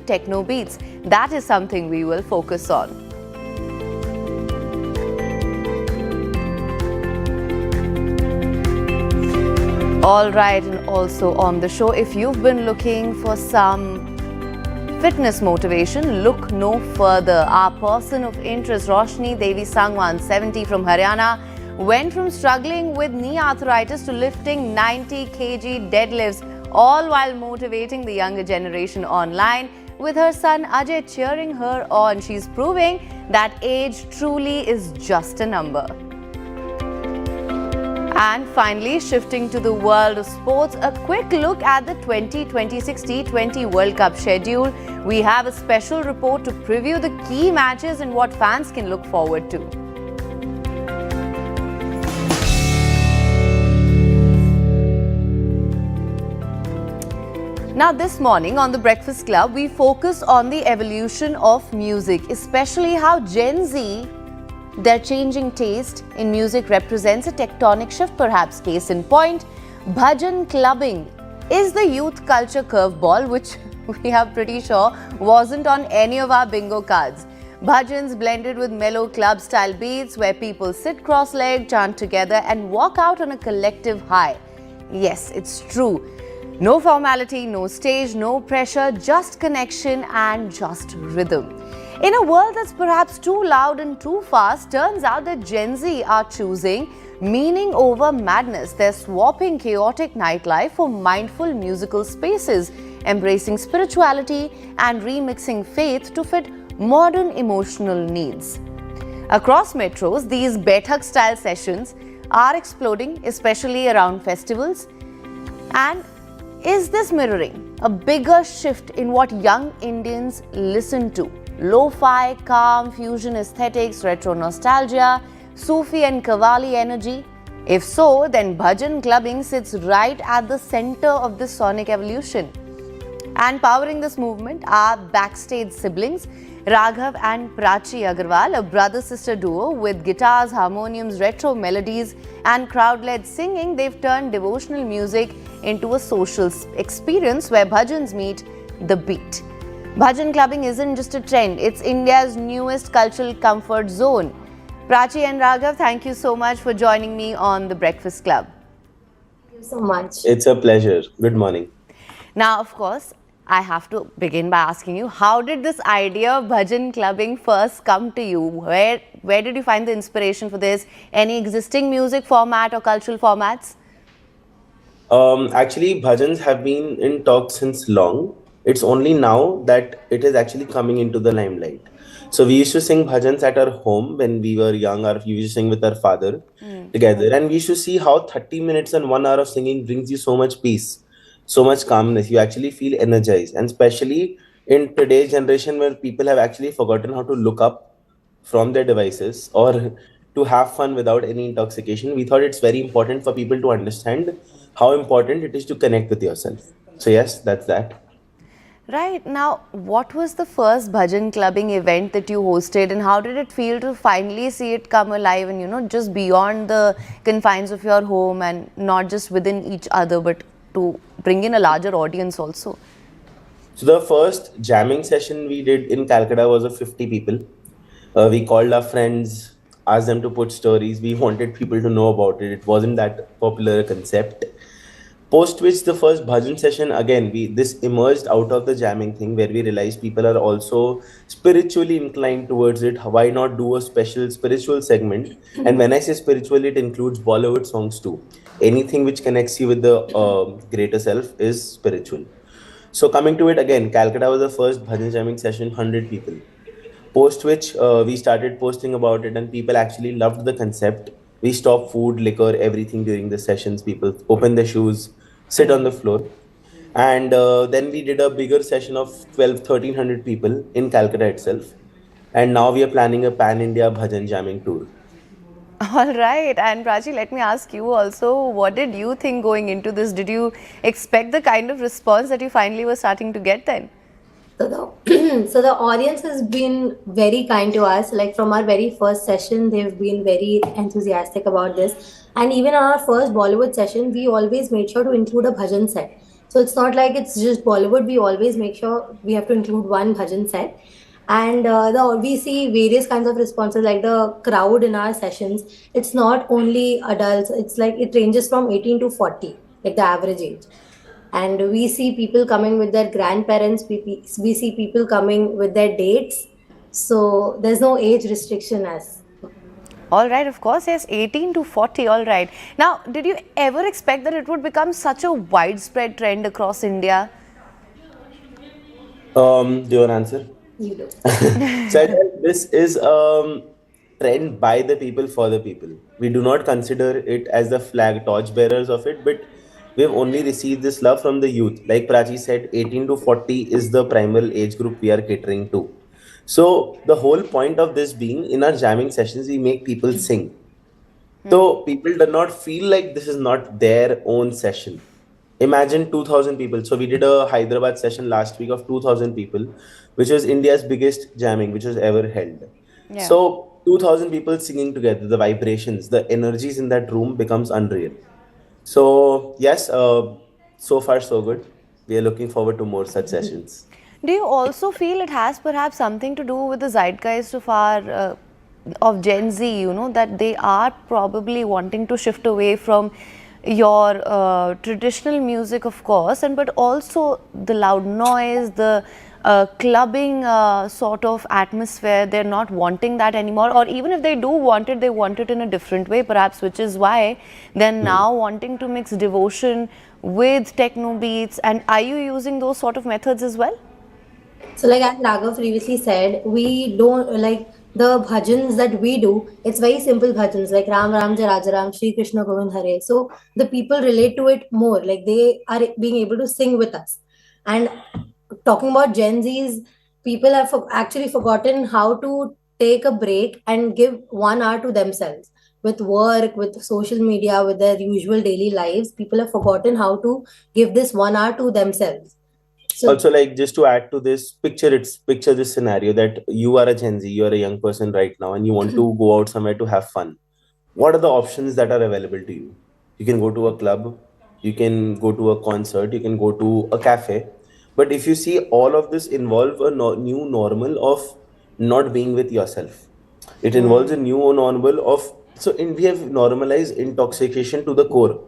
techno beats. That is something we will focus on. All right, and also on the show, if you've been looking for some fitness motivation, look no further. Our person of interest, Roshni Devi Sangwan, 70 from Haryana, went from struggling with knee arthritis to lifting 90 kg deadlifts, all while motivating the younger generation online. With her son Ajay cheering her on, she's proving that age truly is just a number. And finally, shifting to the world of sports, a quick look at the 2026 T20 World Cup schedule. We have a special report to preview the key matches and what fans can look forward to. Now, this morning on The Breakfast Club, we focus on the evolution of music, especially how Gen Z, their changing taste in music represents a tectonic shift, perhaps. Case in point, bhajan clubbing is the youth culture curveball, which we are pretty sure wasn't on any of our bingo cards. Bhajans blended with mellow club-style beats where people sit cross-legged, chant together and walk out on a collective high. Yes, it's true. No formality, no stage, no pressure, just connection and just rhythm. In a world that's perhaps too loud and too fast, turns out that Gen Z are choosing meaning over madness. They're swapping chaotic nightlife for mindful musical spaces, embracing spirituality and remixing faith to fit modern emotional needs. Across metros, these Baithak-style sessions are exploding, especially around festivals. And is this mirroring a bigger shift in what young Indians listen to? Lo-fi, calm, fusion aesthetics, retro nostalgia, Sufi and Qawwali energy? If so, then bhajan clubbing sits right at the center of this sonic evolution. And powering this movement are backstage siblings, Raghav and Prachi Agarwal, a brother-sister duo with guitars, harmoniums, retro melodies and crowd-led singing. They've turned devotional music into a social experience where bhajans meet the beat. Bhajan clubbing isn't just a trend, it's India's newest cultural comfort zone. Prachi and Raghav, thank you so much for joining me on The Breakfast Club. Thank you so much. It's a pleasure. Good morning. Now, of course, I have to begin by asking you, how did this idea of bhajan clubbing first come to you? Where did you find the inspiration for this? Any existing music format or cultural formats? Actually, bhajans have been in talk since long. It's only now that it is actually coming into the limelight. So we used to sing bhajans at our home when we were young, or we used to sing with our father together. And we used to see how 30 minutes and 1 hour of singing brings you so much peace, so much calmness. You actually feel energized. And especially in today's generation where people have actually forgotten how to look up from their devices or to have fun without any intoxication, we thought it's very important for people to understand how important it is to connect with yourself. So yes, that's that. Right. Now, what was the first bhajan clubbing event that you hosted and how did it feel to finally see it come alive and, just beyond the confines of your home and not just within each other, but to bring in a larger audience also? So the first jamming session we did in Calcutta was of 50 people. We called our friends, asked them to put stories. We wanted people to know about it. It wasn't that popular a concept. Post which the first bhajan session, again, this emerged out of the jamming thing where we realized people are also spiritually inclined towards it. Why not do a special spiritual segment? And when I say spiritual, it includes Bollywood songs too. Anything which connects you with the greater self is spiritual. So coming to it again, Calcutta was the first bhajan jamming session, 100 people. Post which we started posting about it and people actually loved the concept. We stopped food, liquor, everything during the sessions. People open their shoes, sit on the floor. And then we did a bigger session of 1,300 people in Calcutta itself. And now we are planning a pan-India bhajan jamming tour. All right. And Prachi, let me ask you also, what did you think going into this? Did you expect the kind of response that you finally were starting to get then? So the audience has been very kind to us. Like from our very first session, they've been very enthusiastic about this. And even on our first Bollywood session, we always made sure to include a bhajan set. So it's not like it's just Bollywood. We always make sure we have to include one bhajan set. And we see various kinds of responses, like the crowd in our sessions. It's not only adults, it's like it ranges from 18 to 40, like the average age. And we see people coming with their grandparents, we see people coming with their dates. So there's no age restriction as. All right, of course, yes, 18 to 40, all right. Now, did you ever expect that it would become such a widespread trend across India? Do you want to answer? You do. So I felt this is trend by the people for the people. We do not consider it as the flag torch bearers of it, but we have only received this love from the youth. Like Prachi said, 18 to 40 is the primal age group we are catering to. So the whole point of this being in our jamming sessions, we make people sing. So people do not feel like this is not their own session. Imagine 2000 people. So we did a Hyderabad session last week of 2000 people, which was India's biggest jamming, which was ever held. Yeah. So 2000 people singing together, the vibrations, the energies in that room becomes unreal. So yes, so far so good. We are looking forward to more such sessions. Do you also feel it has perhaps something to do with the zeitgeist of our of Gen Z, you know, that they are probably wanting to shift away from your traditional music, of course, and but also the loud noise, the clubbing sort of atmosphere. They're not wanting that anymore, or even if they do want it, they want it in a different way, perhaps, which is why they're now wanting to mix devotion with techno beats. And are you using those sort of methods as well? So, like as Raghav previously said, we don't like the bhajans that we do. It's very simple bhajans like Ram Ram Jai Raja Ram, Shri Krishna Govind Hare. So the people relate to it more. Like they are being able to sing with us. And talking about Gen Zs, people have actually forgotten how to take a break and give 1 hour to themselves. With work, with social media, with their usual daily lives, people have forgotten how to give this 1 hour to themselves. So Also, like just to add to this, picture this scenario that you are a Gen Z, you are a young person right now, and you want to go out somewhere to have fun. What are the options that are available to you? You can go to a club, you can go to a concert, you can go to a cafe. But if you see, all of this involve a new normal of not being with yourself. It involves a new normal of we have normalized intoxication to the core.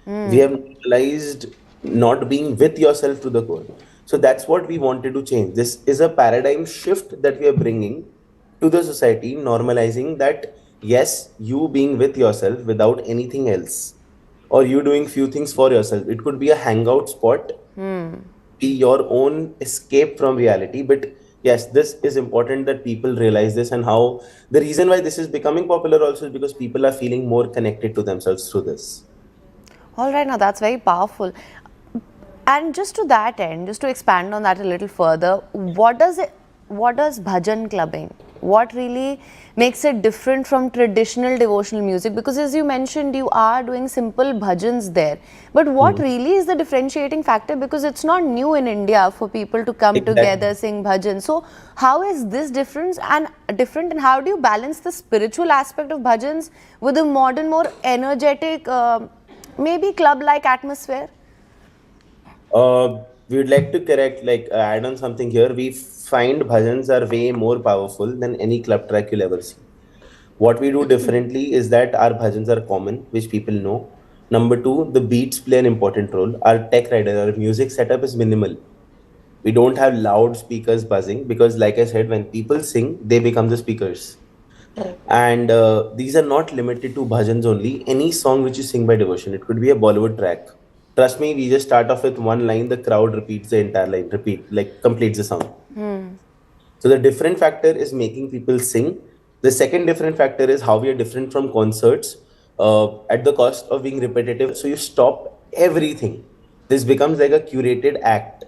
We have normalized not being with yourself to the core. So that's what we wanted to change. This is a paradigm shift that we are bringing to the society, normalizing that yes, you being with yourself without anything else, or you doing few things for yourself. It could be a hangout spot, be your own escape from reality. But yes, this is important that people realize this, and how the reason why this is becoming popular also is because people are feeling more connected to themselves through this. All right, now that's very powerful. And just to that end, just to expand on that a little further, what does bhajan clubbing, what really makes it different from traditional devotional music? Because as you mentioned, you are doing simple bhajans there. But what really is the differentiating factor? Because it's not new in India for people to come together, Exactly. sing bhajan. So how is this different, and how do you balance the spiritual aspect of bhajans with the modern, more energetic, maybe club-like atmosphere? We would like to add on something here. We find bhajans are way more powerful than any club track you'll ever see. What we do differently is that our bhajans are common, which people know. Number two, the beats play an important role. Our tech rider, our music setup is minimal. We don't have loud speakers buzzing because, like I said, when people sing, they become the speakers. And these are not limited to bhajans only. Any song which you sing by devotion, it could be a Bollywood track. Trust me, we just start off with one line, the crowd repeats the entire line, completes the song. So the different factor is making people sing. The second different factor is how we are different from concerts at the cost of being repetitive. So you stop everything. This becomes like a curated act.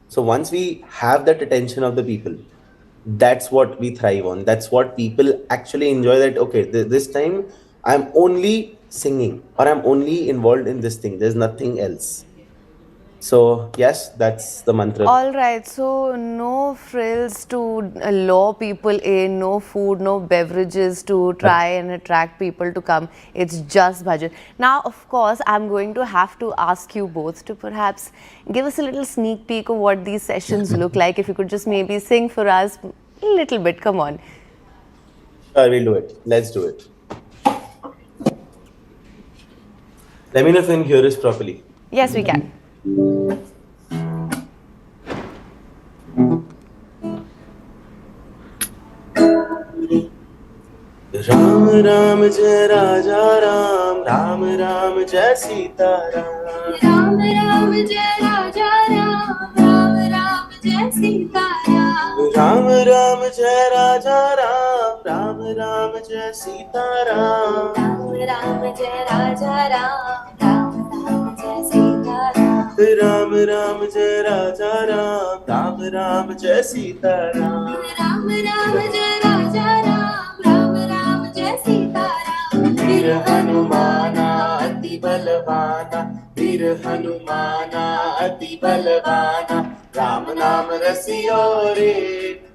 So once we have that attention of the people, that's what we thrive on. That's what people actually enjoy. That okay, this time I'm only singing, or I'm only involved in this thing. There's nothing else. So yes, that's the mantra. All right, so no frills. hotels to lure people in, no food, no beverages to try and attract people to come. It's just bhajan. Now, of course, I'm going to have to ask you both to perhaps give us a little sneak peek of what these sessions look like. If you could just maybe sing for us a little bit, come on. Sure, we'll do it. Let's do it. Let me know if you can hear us properly. Yes, we can. Ram Ram जय राजा राम, राम राम जय सीता राम, राम राम जय राजा राम, राम राम जय सीता राम, राम राम जय राजा राम, राम राम जय सीता राम, राम राम जय राजा राम, राम राम जय सीता राम, राम राम जय राजा राम, राम राम जय सीता राम, राम राम जय राजा राम, राम राम जय सीता राम, वीर हनुमाना अति बलवाना, वीर हनुमाना अति बलवाना, राम नाम रसियो रे,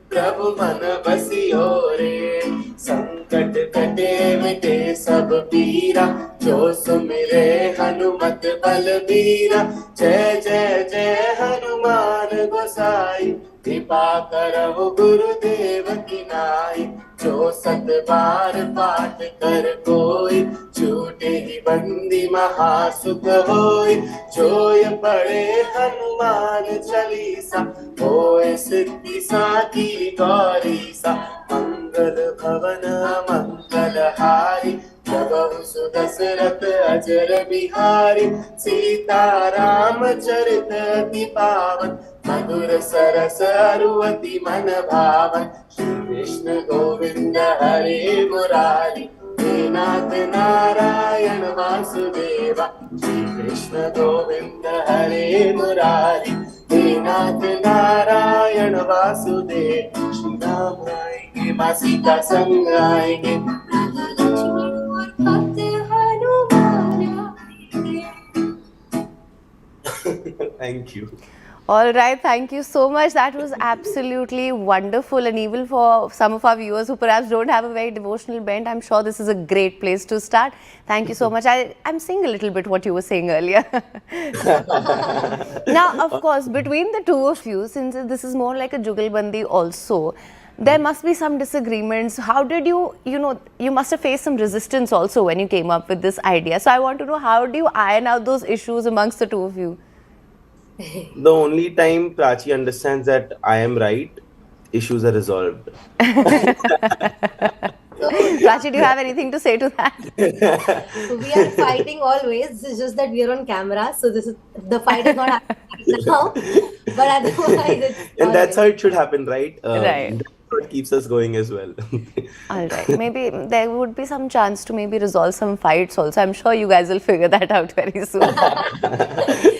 प्रभु मन बसियो रे, संकट कटे मिटे सब पीरा, जो सुमिरे हनुमत बलबीरा, जय जय जय हनुमान गोसाई, कृपा करहु गुरुदेव की नाई, जो सत बार पाठ कर कोई, छूटे ही बंदी महासुख होई, जो ये पढ़े हनुमान चालीसा, होए सिद्धि साकी गौरीसा, मंगल भवन मंगल हारी, प्रभु सुदशरथ अजर बिहारी, सीताराम चरित अति पावन, मधुर सरस अरुवति मन भावन, श्री कृष्ण गोविंद हरे मुरारी, हे नाथ नारायण वासुदेवा, श्री कृष्ण गोविंद हरे मुरारी, हे नाथ नारायण वासुदेव, श्री राम आएंगे माँ सीता संग आएंगे, राधा लक्ष्मण और भक्त हनुमान आएंगे। Thank you. All right, thank you so much. That was absolutely wonderful, and even for some of our viewers who perhaps don't have a very devotional bent, I'm sure this is a great place to start. Thank you so much. I'm seeing a little bit what you were saying earlier. Now, of course, between the two of you, since this is more like a jugalbandi also, there must be some disagreements. How did you must have faced some resistance also when you came up with this idea. So I want to know, how do you iron out those issues amongst the two of you? The only time Prachi understands that I am right, issues are resolved. Prachi, do you have anything to say to that? We are fighting always. It's just that we are on camera, so the fight is not happening right now. But otherwise, it's And that's how always. it should happen, right? Right. That's what keeps us going as well. All right. Maybe there would be some chance to maybe resolve some fights also. I'm sure you guys will figure that out very soon.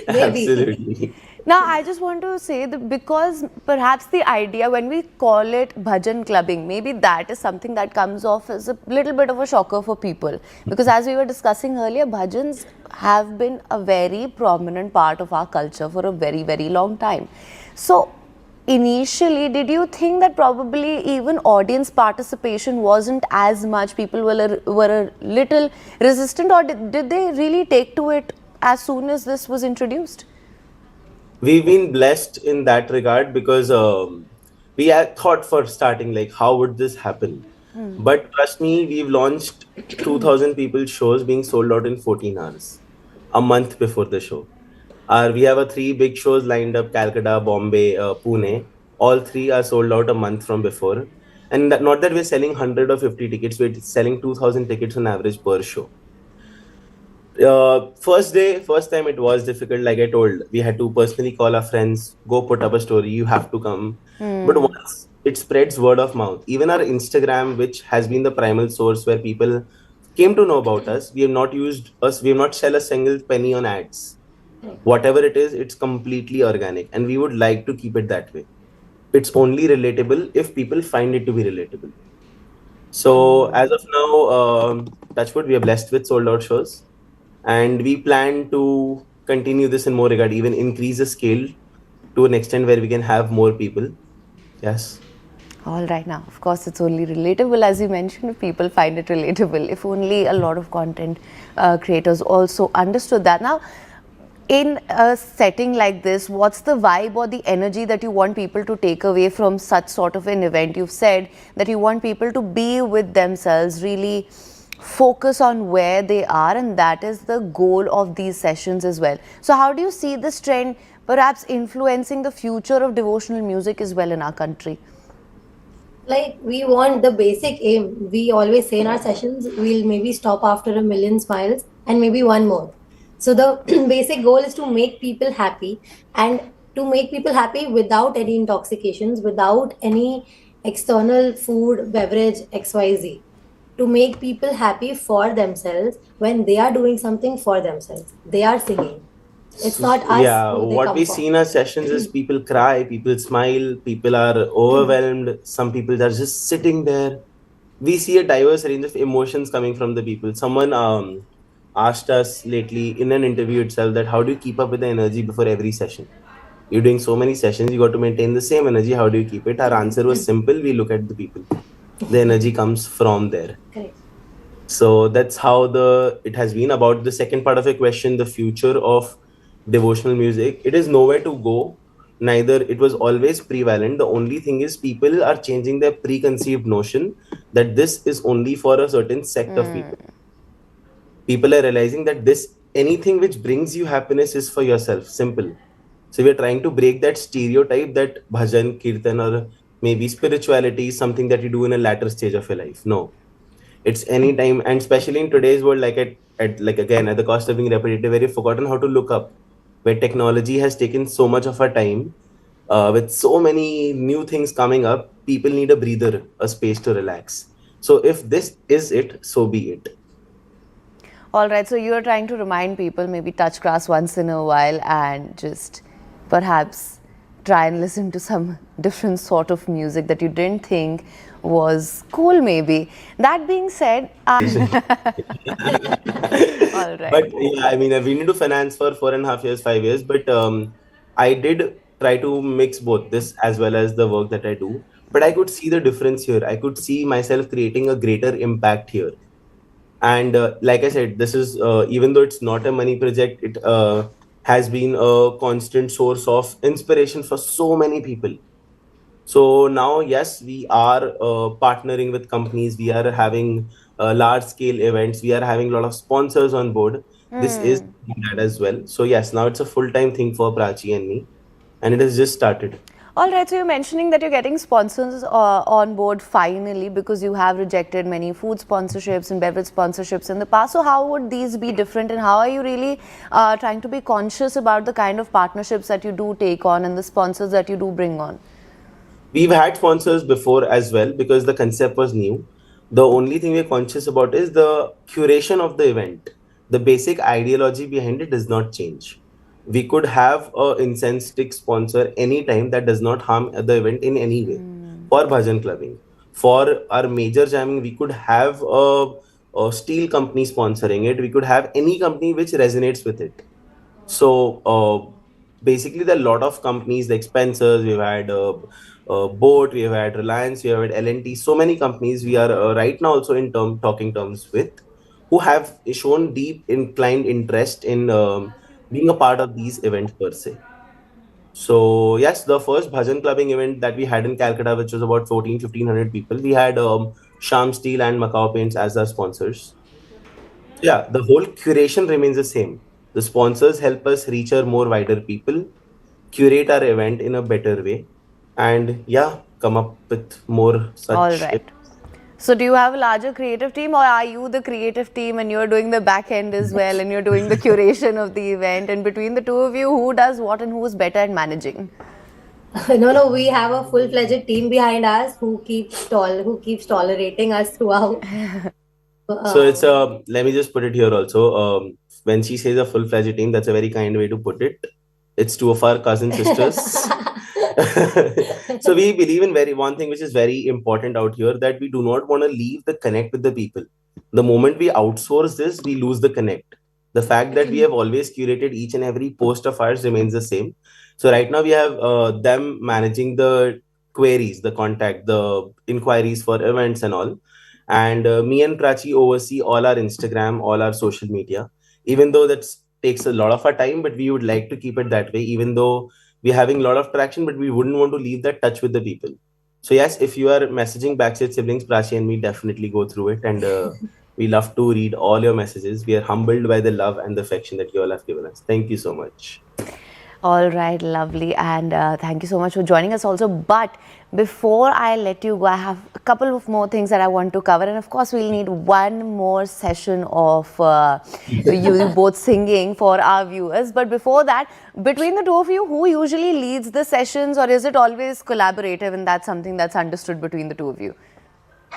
Maybe. Absolutely. Now, I just want to say that because perhaps the idea, when we call it bhajan clubbing, maybe that is something that comes off as a little bit of a shocker for people. Because as we were discussing earlier, bhajans have been a very prominent part of our culture for a very, very long time. So, initially, did you think that probably even audience participation wasn't as much, people were a little resistant, or did they really take to it as soon as this was introduced? We've been blessed in that regard because we had thought for starting, like, how would this happen? But trust me, we've launched 2,000 people shows being sold out in 14 hours, a month before the show. We have 3 big shows lined up: Calcutta, Bombay, Pune. All 3 are sold out a month from before. And not that we're selling 100 or 50 tickets, we're selling 2,000 tickets on average per show. First time it was difficult. Like I told, we had to personally call our friends, go put up a story, you have to come. But once it spreads word of mouth, even our Instagram, which has been the primal source where people came to know about us, we have not sell a single penny on ads. Whatever it is, it's completely organic, and we would like to keep it that way. It's only relatable if people find it to be relatable. So as of now, touchwood, we are blessed with sold out shows, and we plan to continue this in more regard, even increase the scale to an extent where we can have more people. Yes. All right, now, of course, it's only relatable, as you mentioned, if people find it relatable. If only a lot of content creators also understood that. Now, in a setting like this, what's the vibe or the energy that you want people to take away from such sort of an event? You've said that you want people to be with themselves, really focus on where they are, and that is the goal of these sessions as well. So how do you see this trend perhaps influencing the future of devotional music as well in our country? Like, we want the basic aim. We always say in our sessions, we'll maybe stop after a million smiles and maybe one more. So the basic goal is to make people happy, and to make people happy without any intoxications, without any external food, beverage, XYZ. To make people happy for themselves when they are doing something for themselves. They are singing. It's not us Yeah, who they what come we see in for. our sessions is people cry, people smile, people are overwhelmed, some people are just sitting there. We see a diverse range of emotions coming from the people. Someone asked us lately in an interview itself that how do you keep up with the energy before every session? You're doing so many sessions, you got to maintain the same energy. How do you keep it? Our answer was simple. We look at the people. The energy comes from there. Correct. So that's how the it has been. About the second part of your question, the future of devotional music, it is nowhere to go. Neither it was always prevalent. The only thing is people are changing their preconceived notion that this is only for a certain sect of people. People are realizing that this anything which brings you happiness is for yourself. Simple. So we are trying to break that stereotype that bhajan, kirtan, or maybe spirituality is something that you do in a latter stage of your life. No, it's any time, and especially in today's world, like at like again at the cost of being repetitive, where you've forgotten how to look up, where technology has taken so much of our time, with so many new things coming up, people need a breather, a space to relax. So if this is it, so be it. All right, so you're trying to remind people, maybe touch grass once in a while and just perhaps try and listen to some different sort of music that you didn't think was cool, maybe. That being said, all right. But yeah, I mean, I've been into finance for 4.5 years, 5 years, but I did try to mix both this as well as the work that I do. But I could see the difference here. I could see myself creating a greater impact here. And like I said, this is even though it's not a money project, it has been a constant source of inspiration for so many people. So now, yes, we are partnering with companies. We are having large scale events. We are having a lot of sponsors on board. This is that as well. So yes, now it's a full time thing for Prachi and me, and it has just started. All right, so you're mentioning that you're getting sponsors on board finally, because you have rejected many food sponsorships and beverage sponsorships in the past. So how would these be different, and how are you really trying to be conscious about the kind of partnerships that you do take on and the sponsors that you do bring on? We've had sponsors before as well because the concept was new. The only thing we're conscious about is the curation of the event. The basic ideology behind it does not change. We could have a incense stick sponsor anytime that does not harm the event in any way. For bhajan clubbing, for our major jamming, we could have a steel company sponsoring it. We could have any company which resonates with it. So basically, there are a lot of companies like Spencer's. We've had Boat. We've had Reliance. We have had L&T. So many companies we are right now also in talking terms with, who have shown deep inclined interest in being a part of these events per se. So yes, the first bhajan clubbing event that we had in Calcutta, which was about 1,500 people, we had Sham Steel and Macau Paints as our sponsors. Yeah, the whole curation remains the same. The sponsors help us reach our more wider people, curate our event in a better way, and yeah, come up with more All such. right. So do you have a larger creative team, or are you the creative team and you're doing the back end as well, and you're doing the curation of the event? And between the two of you, who does what and who's better at managing? No, we have a full-fledged team behind us who keeps tolerating us throughout. So it's Um, let me just put it here also. When she says a full-fledged team, that's a very kind way to put it. It's two of our cousin sisters. So we believe in very one thing which is very important out here, that we do not want to leave the connect with the people. The moment we outsource this, we lose the connect. The fact that we have always curated each and every post of ours remains the same. So right now we have them managing the queries, the contact, the inquiries for events and all. And me and Prachi oversee all our Instagram, all our social media, even though that takes a lot of our time, but we would like to keep it that way, even though we're having a lot of traction, but we wouldn't want to leave that touch with the people. So yes, if you are messaging Backstage Siblings, Prachi and me definitely go through it, and we love to read all your messages. We are humbled by the love and the affection that you all have given us. Thank you so much. All right, lovely. And thank you so much for joining us also. But before I let you go, I have a couple of more things that I want to cover. And of course, we'll need one more session of you both singing for our viewers. But before that, between the two of you, who usually leads the sessions, or is it always collaborative, and that's something that's understood between the two of you?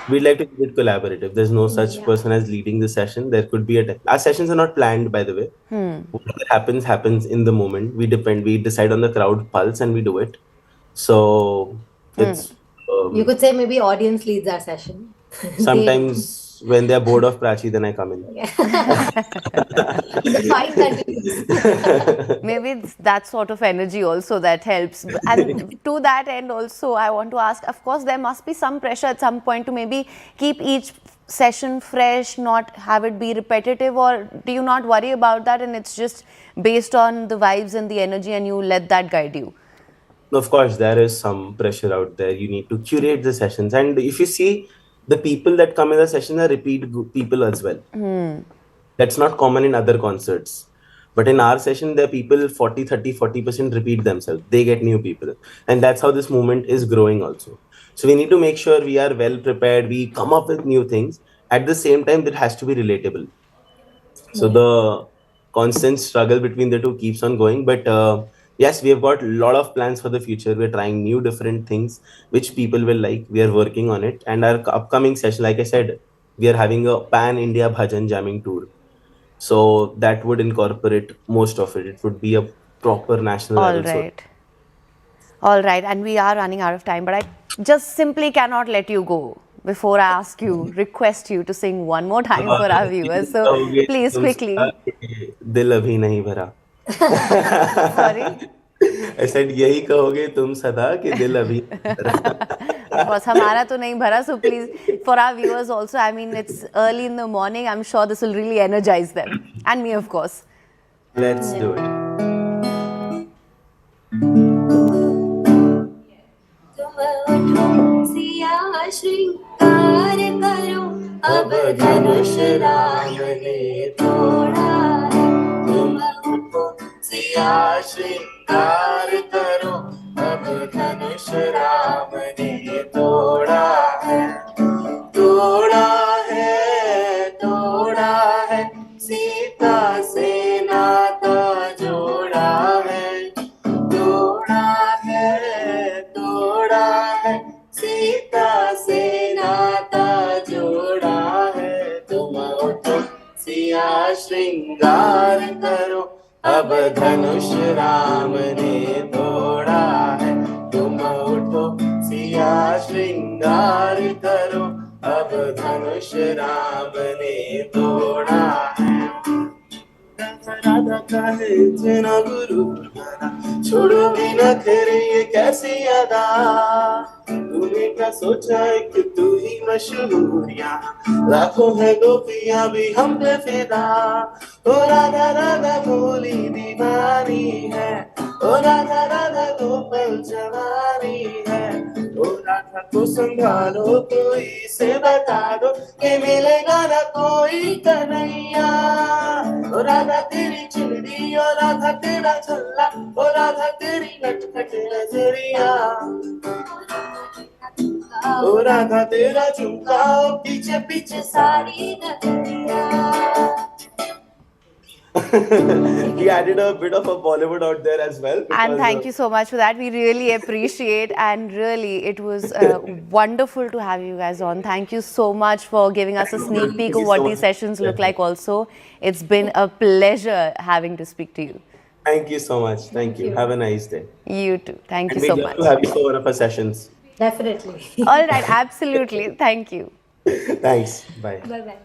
We'd like to keep it collaborative. There's no such person as leading the session. There could be our sessions are not planned, by the way. Whatever happens in the moment. We decide on the crowd pulse and we do it. So it's You could say maybe audience leads our session. sometimes when they're bored of Prachi, then I come in. Fine continues. Maybe it's that sort of energy also that helps. And to that end also, I want to ask, of course, there must be some pressure at some point to maybe keep each session fresh, not have it be repetitive, or do you not worry about that and it's just based on the vibes and the energy and you let that guide you? Of course, there is some pressure out there. You need to curate the sessions. And if you see, the people that come in the session are repeat people as well. That's not common in other concerts. But in our session, there are people 40, 30, 40% repeat themselves. They get new people. And that's how this movement is growing also. So we need to make sure we are well prepared. We come up with new things. At the same time, it has to be relatable. So the constant struggle between the two keeps on going. But yes, we have got a lot of plans for the future. We're trying new different things which people will like. We are working on it. And our upcoming session, like I said, we are having a pan-India bhajan jamming tour. So that would incorporate most of it. It would be a proper national level. All right. And we are running out of time, but I just simply cannot let you go before I ask you, request you to sing one more time for our viewers. So please, quickly. Dil abhi nahi bhara. Sorry? I said, यही कहोगे तुम सदा कि दिल अभी Of course, हमारा तो नहीं भरा. So please, for our viewers also, I mean, it's early in the morning. I'm sure this will really energize them. And me, of course. Let's do it. श्रृंगार करो अब धनुष राम ने तोड़ा है तुम उठो सिया श्रृंगार करो अब धनुष राम ने तोड़ा है सीता से नाता जोड़ा है सीता से नाता जोड़ा है तुम उठो सिया श्रृंगार करो अब धनुष राम ने तोड़ा है तुम उठो सिया श्रृंगार करो अब धनुष राम ने तोड़ा है राधा का है इतना गुरु छोड़ो भी न तेरे ये कैसी अदा तूने क्या सोचा है कि तू ही मशहूर यहाँ लाखों है गोपियां भी हम पे फिदा ओ राधा राधा भोली दीवानी है ओ राधा राधा गोपल जवानी है ओ राधा को संभालो कोई से बता दो कि मिलेगा ना कोई कन्हैया ओ राधा तेरी चुनरी ओ राधा तेरा झल्ला ओ राधा तेरी नटखट नजरिया ओ राधा तेरा झुमका पीछे पीछे सारी नजरिया. He added a bit of a Bollywood out there as well. And thank you so much for that. We really appreciate, and really it was wonderful to have you guys on. Thank you so much for giving us a sneak peek of what these sessions look like also. It's been a pleasure having to speak to you. Thank you so much. Thank you. Have a nice day. You too. Thank you And so we'd much. love to have you for one of our sessions. Definitely. All right, absolutely. Thank you. Thanks. Bye. Bye bye.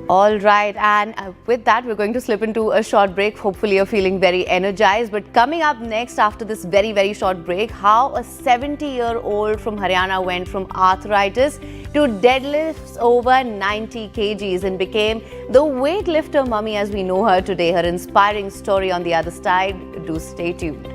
All right, and with that, we're going to slip into a short break. Hopefully, you're feeling very energized. But coming up next, after this very, very short break, how a 70-year-old from Haryana went from arthritis to deadlifts over 90 kgs and became the weightlifter mummy as we know her today. Her inspiring story on the other side. Do stay tuned.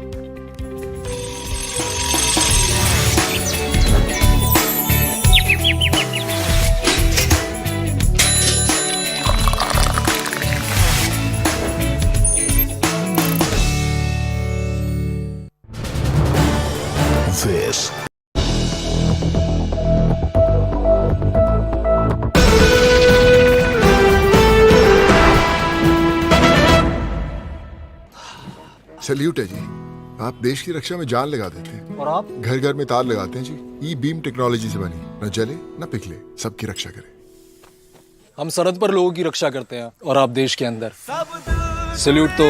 This salute है जी। आप देश की रक्षा में जान लगा देते हैं और आप घर घर में तार लगाते हैं जी। ई बीम टेक्नोलॉजी से बनी, न जले न पिघले, सबकी रक्षा करे। हम सरहद पर लोगों की रक्षा करते हैं और आप देश के अंदर। सल्यूट तो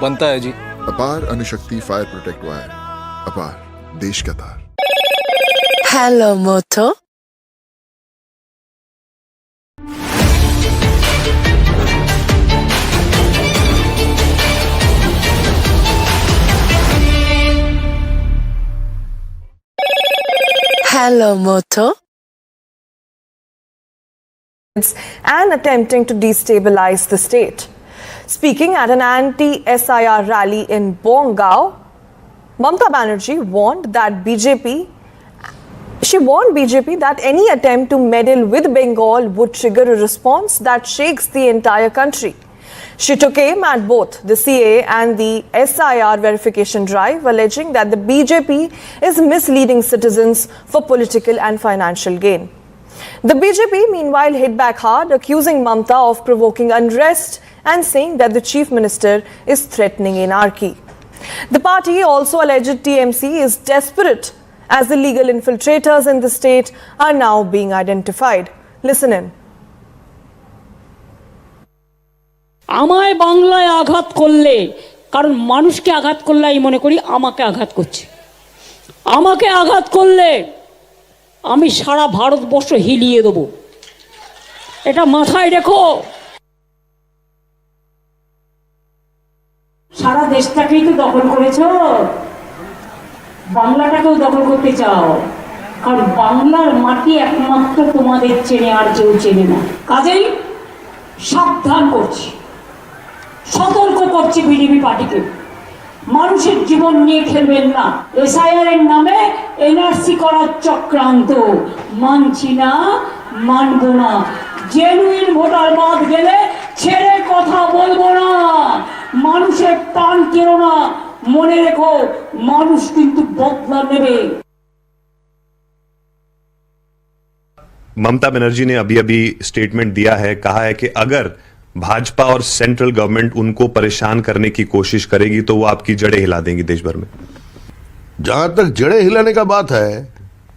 बनता है जी। अपार अणुशक्ति फायर प्रोटेक्ट वायर, अपार देश का तार। Hello, Moto. Hello, Moto. And attempting to destabilize the state. Speaking at an anti-SIR rally in Bongao, Mamata Banerjee warned that BJP that any attempt to meddle with Bengal would trigger a response that shakes the entire country. She took aim at both the CAA and the SIR verification drive, alleging that the BJP is misleading citizens for political and financial gain. The BJP, meanwhile, hit back hard, accusing Mamata of provoking unrest and saying that the Chief Minister is threatening anarchy. The party also alleged TMC is desperate as the legal infiltrators in the state are now being identified. Listen in. আমায় বাংলায় আঘাত করলে কারণ মানুষকে আঘাত করলে আমি মনে করি আমাকে আঘাত করছে আমাকে আঘাত করলে আমি সারা ভারতবর্ষ হিলিয়ে দেব এটা মাথায় রেখো সারা দেশটাকেই তো দখল করেছো বাংলাটাকেও দখল করতে চাও কারণ বাংলার মাটি একমাত্র তোমাদের চেনে আর কেউ চেনে না কাজেই সাবধান করছি সতর্ক করছি বিজেপি পার্টিকে মানুষের জীবন নিয়ে খেলবেন না এসআইআর এর নামে এনআরসি করার চক্রান্ত মানছি না মানব না জেনুইন ভোটার বাদ গেলে ছেড়ে কথা বলবো না মানুষের টান কেনো না মনে রেখো মানুষ কিন্তু বদলা নেবে ममता बनर्जी ने अभी अभी स्टेटमेंट दिया है कहा है कि अगर भाजपा और सेंट्रल गवर्नमेंट उनको परेशान करने की कोशिश करेगी तो वो आपकी जड़ें हिला देंगी देश भर में जहां तक जड़ें हिलाने का बात है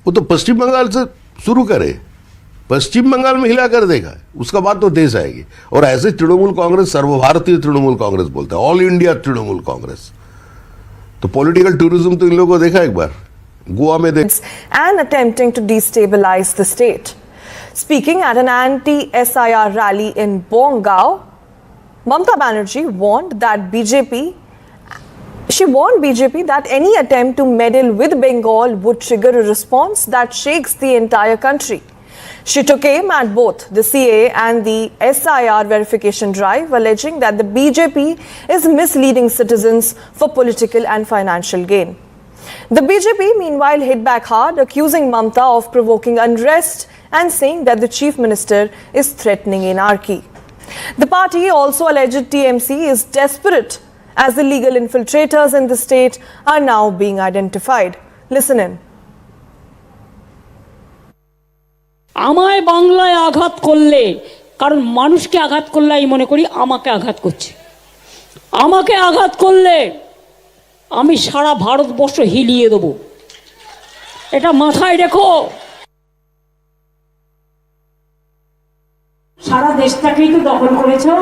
वो तो पश्चिम बंगाल से शुरू करे पश्चिम बंगाल में हिला कर देगा उसका बाद तो देश आएगी और ऐसे तृणमूल कांग्रेस सर्वभारतीय तृणमूल कांग्रेस बोलता है ऑल इंडिया तृणमूल कांग्रेस तो पॉलिटिकल टूरिज्म तो इन लोगों को देखा एक बार गोवा में and attempting to destabilize the state. Speaking at an anti-SIR rally in Bongao, Mamata Banerjee warned that BJP that any attempt to meddle with Bengal would trigger a response that shakes the entire country. She took aim at both the CAA and the SIR verification drive, alleging that the BJP is misleading citizens for political and financial gain. The BJP, meanwhile, hit back hard, accusing Mamata of provoking unrest and saying that the Chief Minister is threatening anarchy. The party also alleged TMC is desperate as the legal infiltrators in the state are now being identified. Listen in. আমায় বাংলায় আঘাত করলে কারণ মানুষকে আঘাত করলে আমি মনে করি আমাকে আঘাত করছে আমাকে আঘাত করলে আমি সারা ভারতবর্ষ হিলিয়ে দেব এটা মাথায় রেখো সারা দেশটাকেই তো দখল করেছো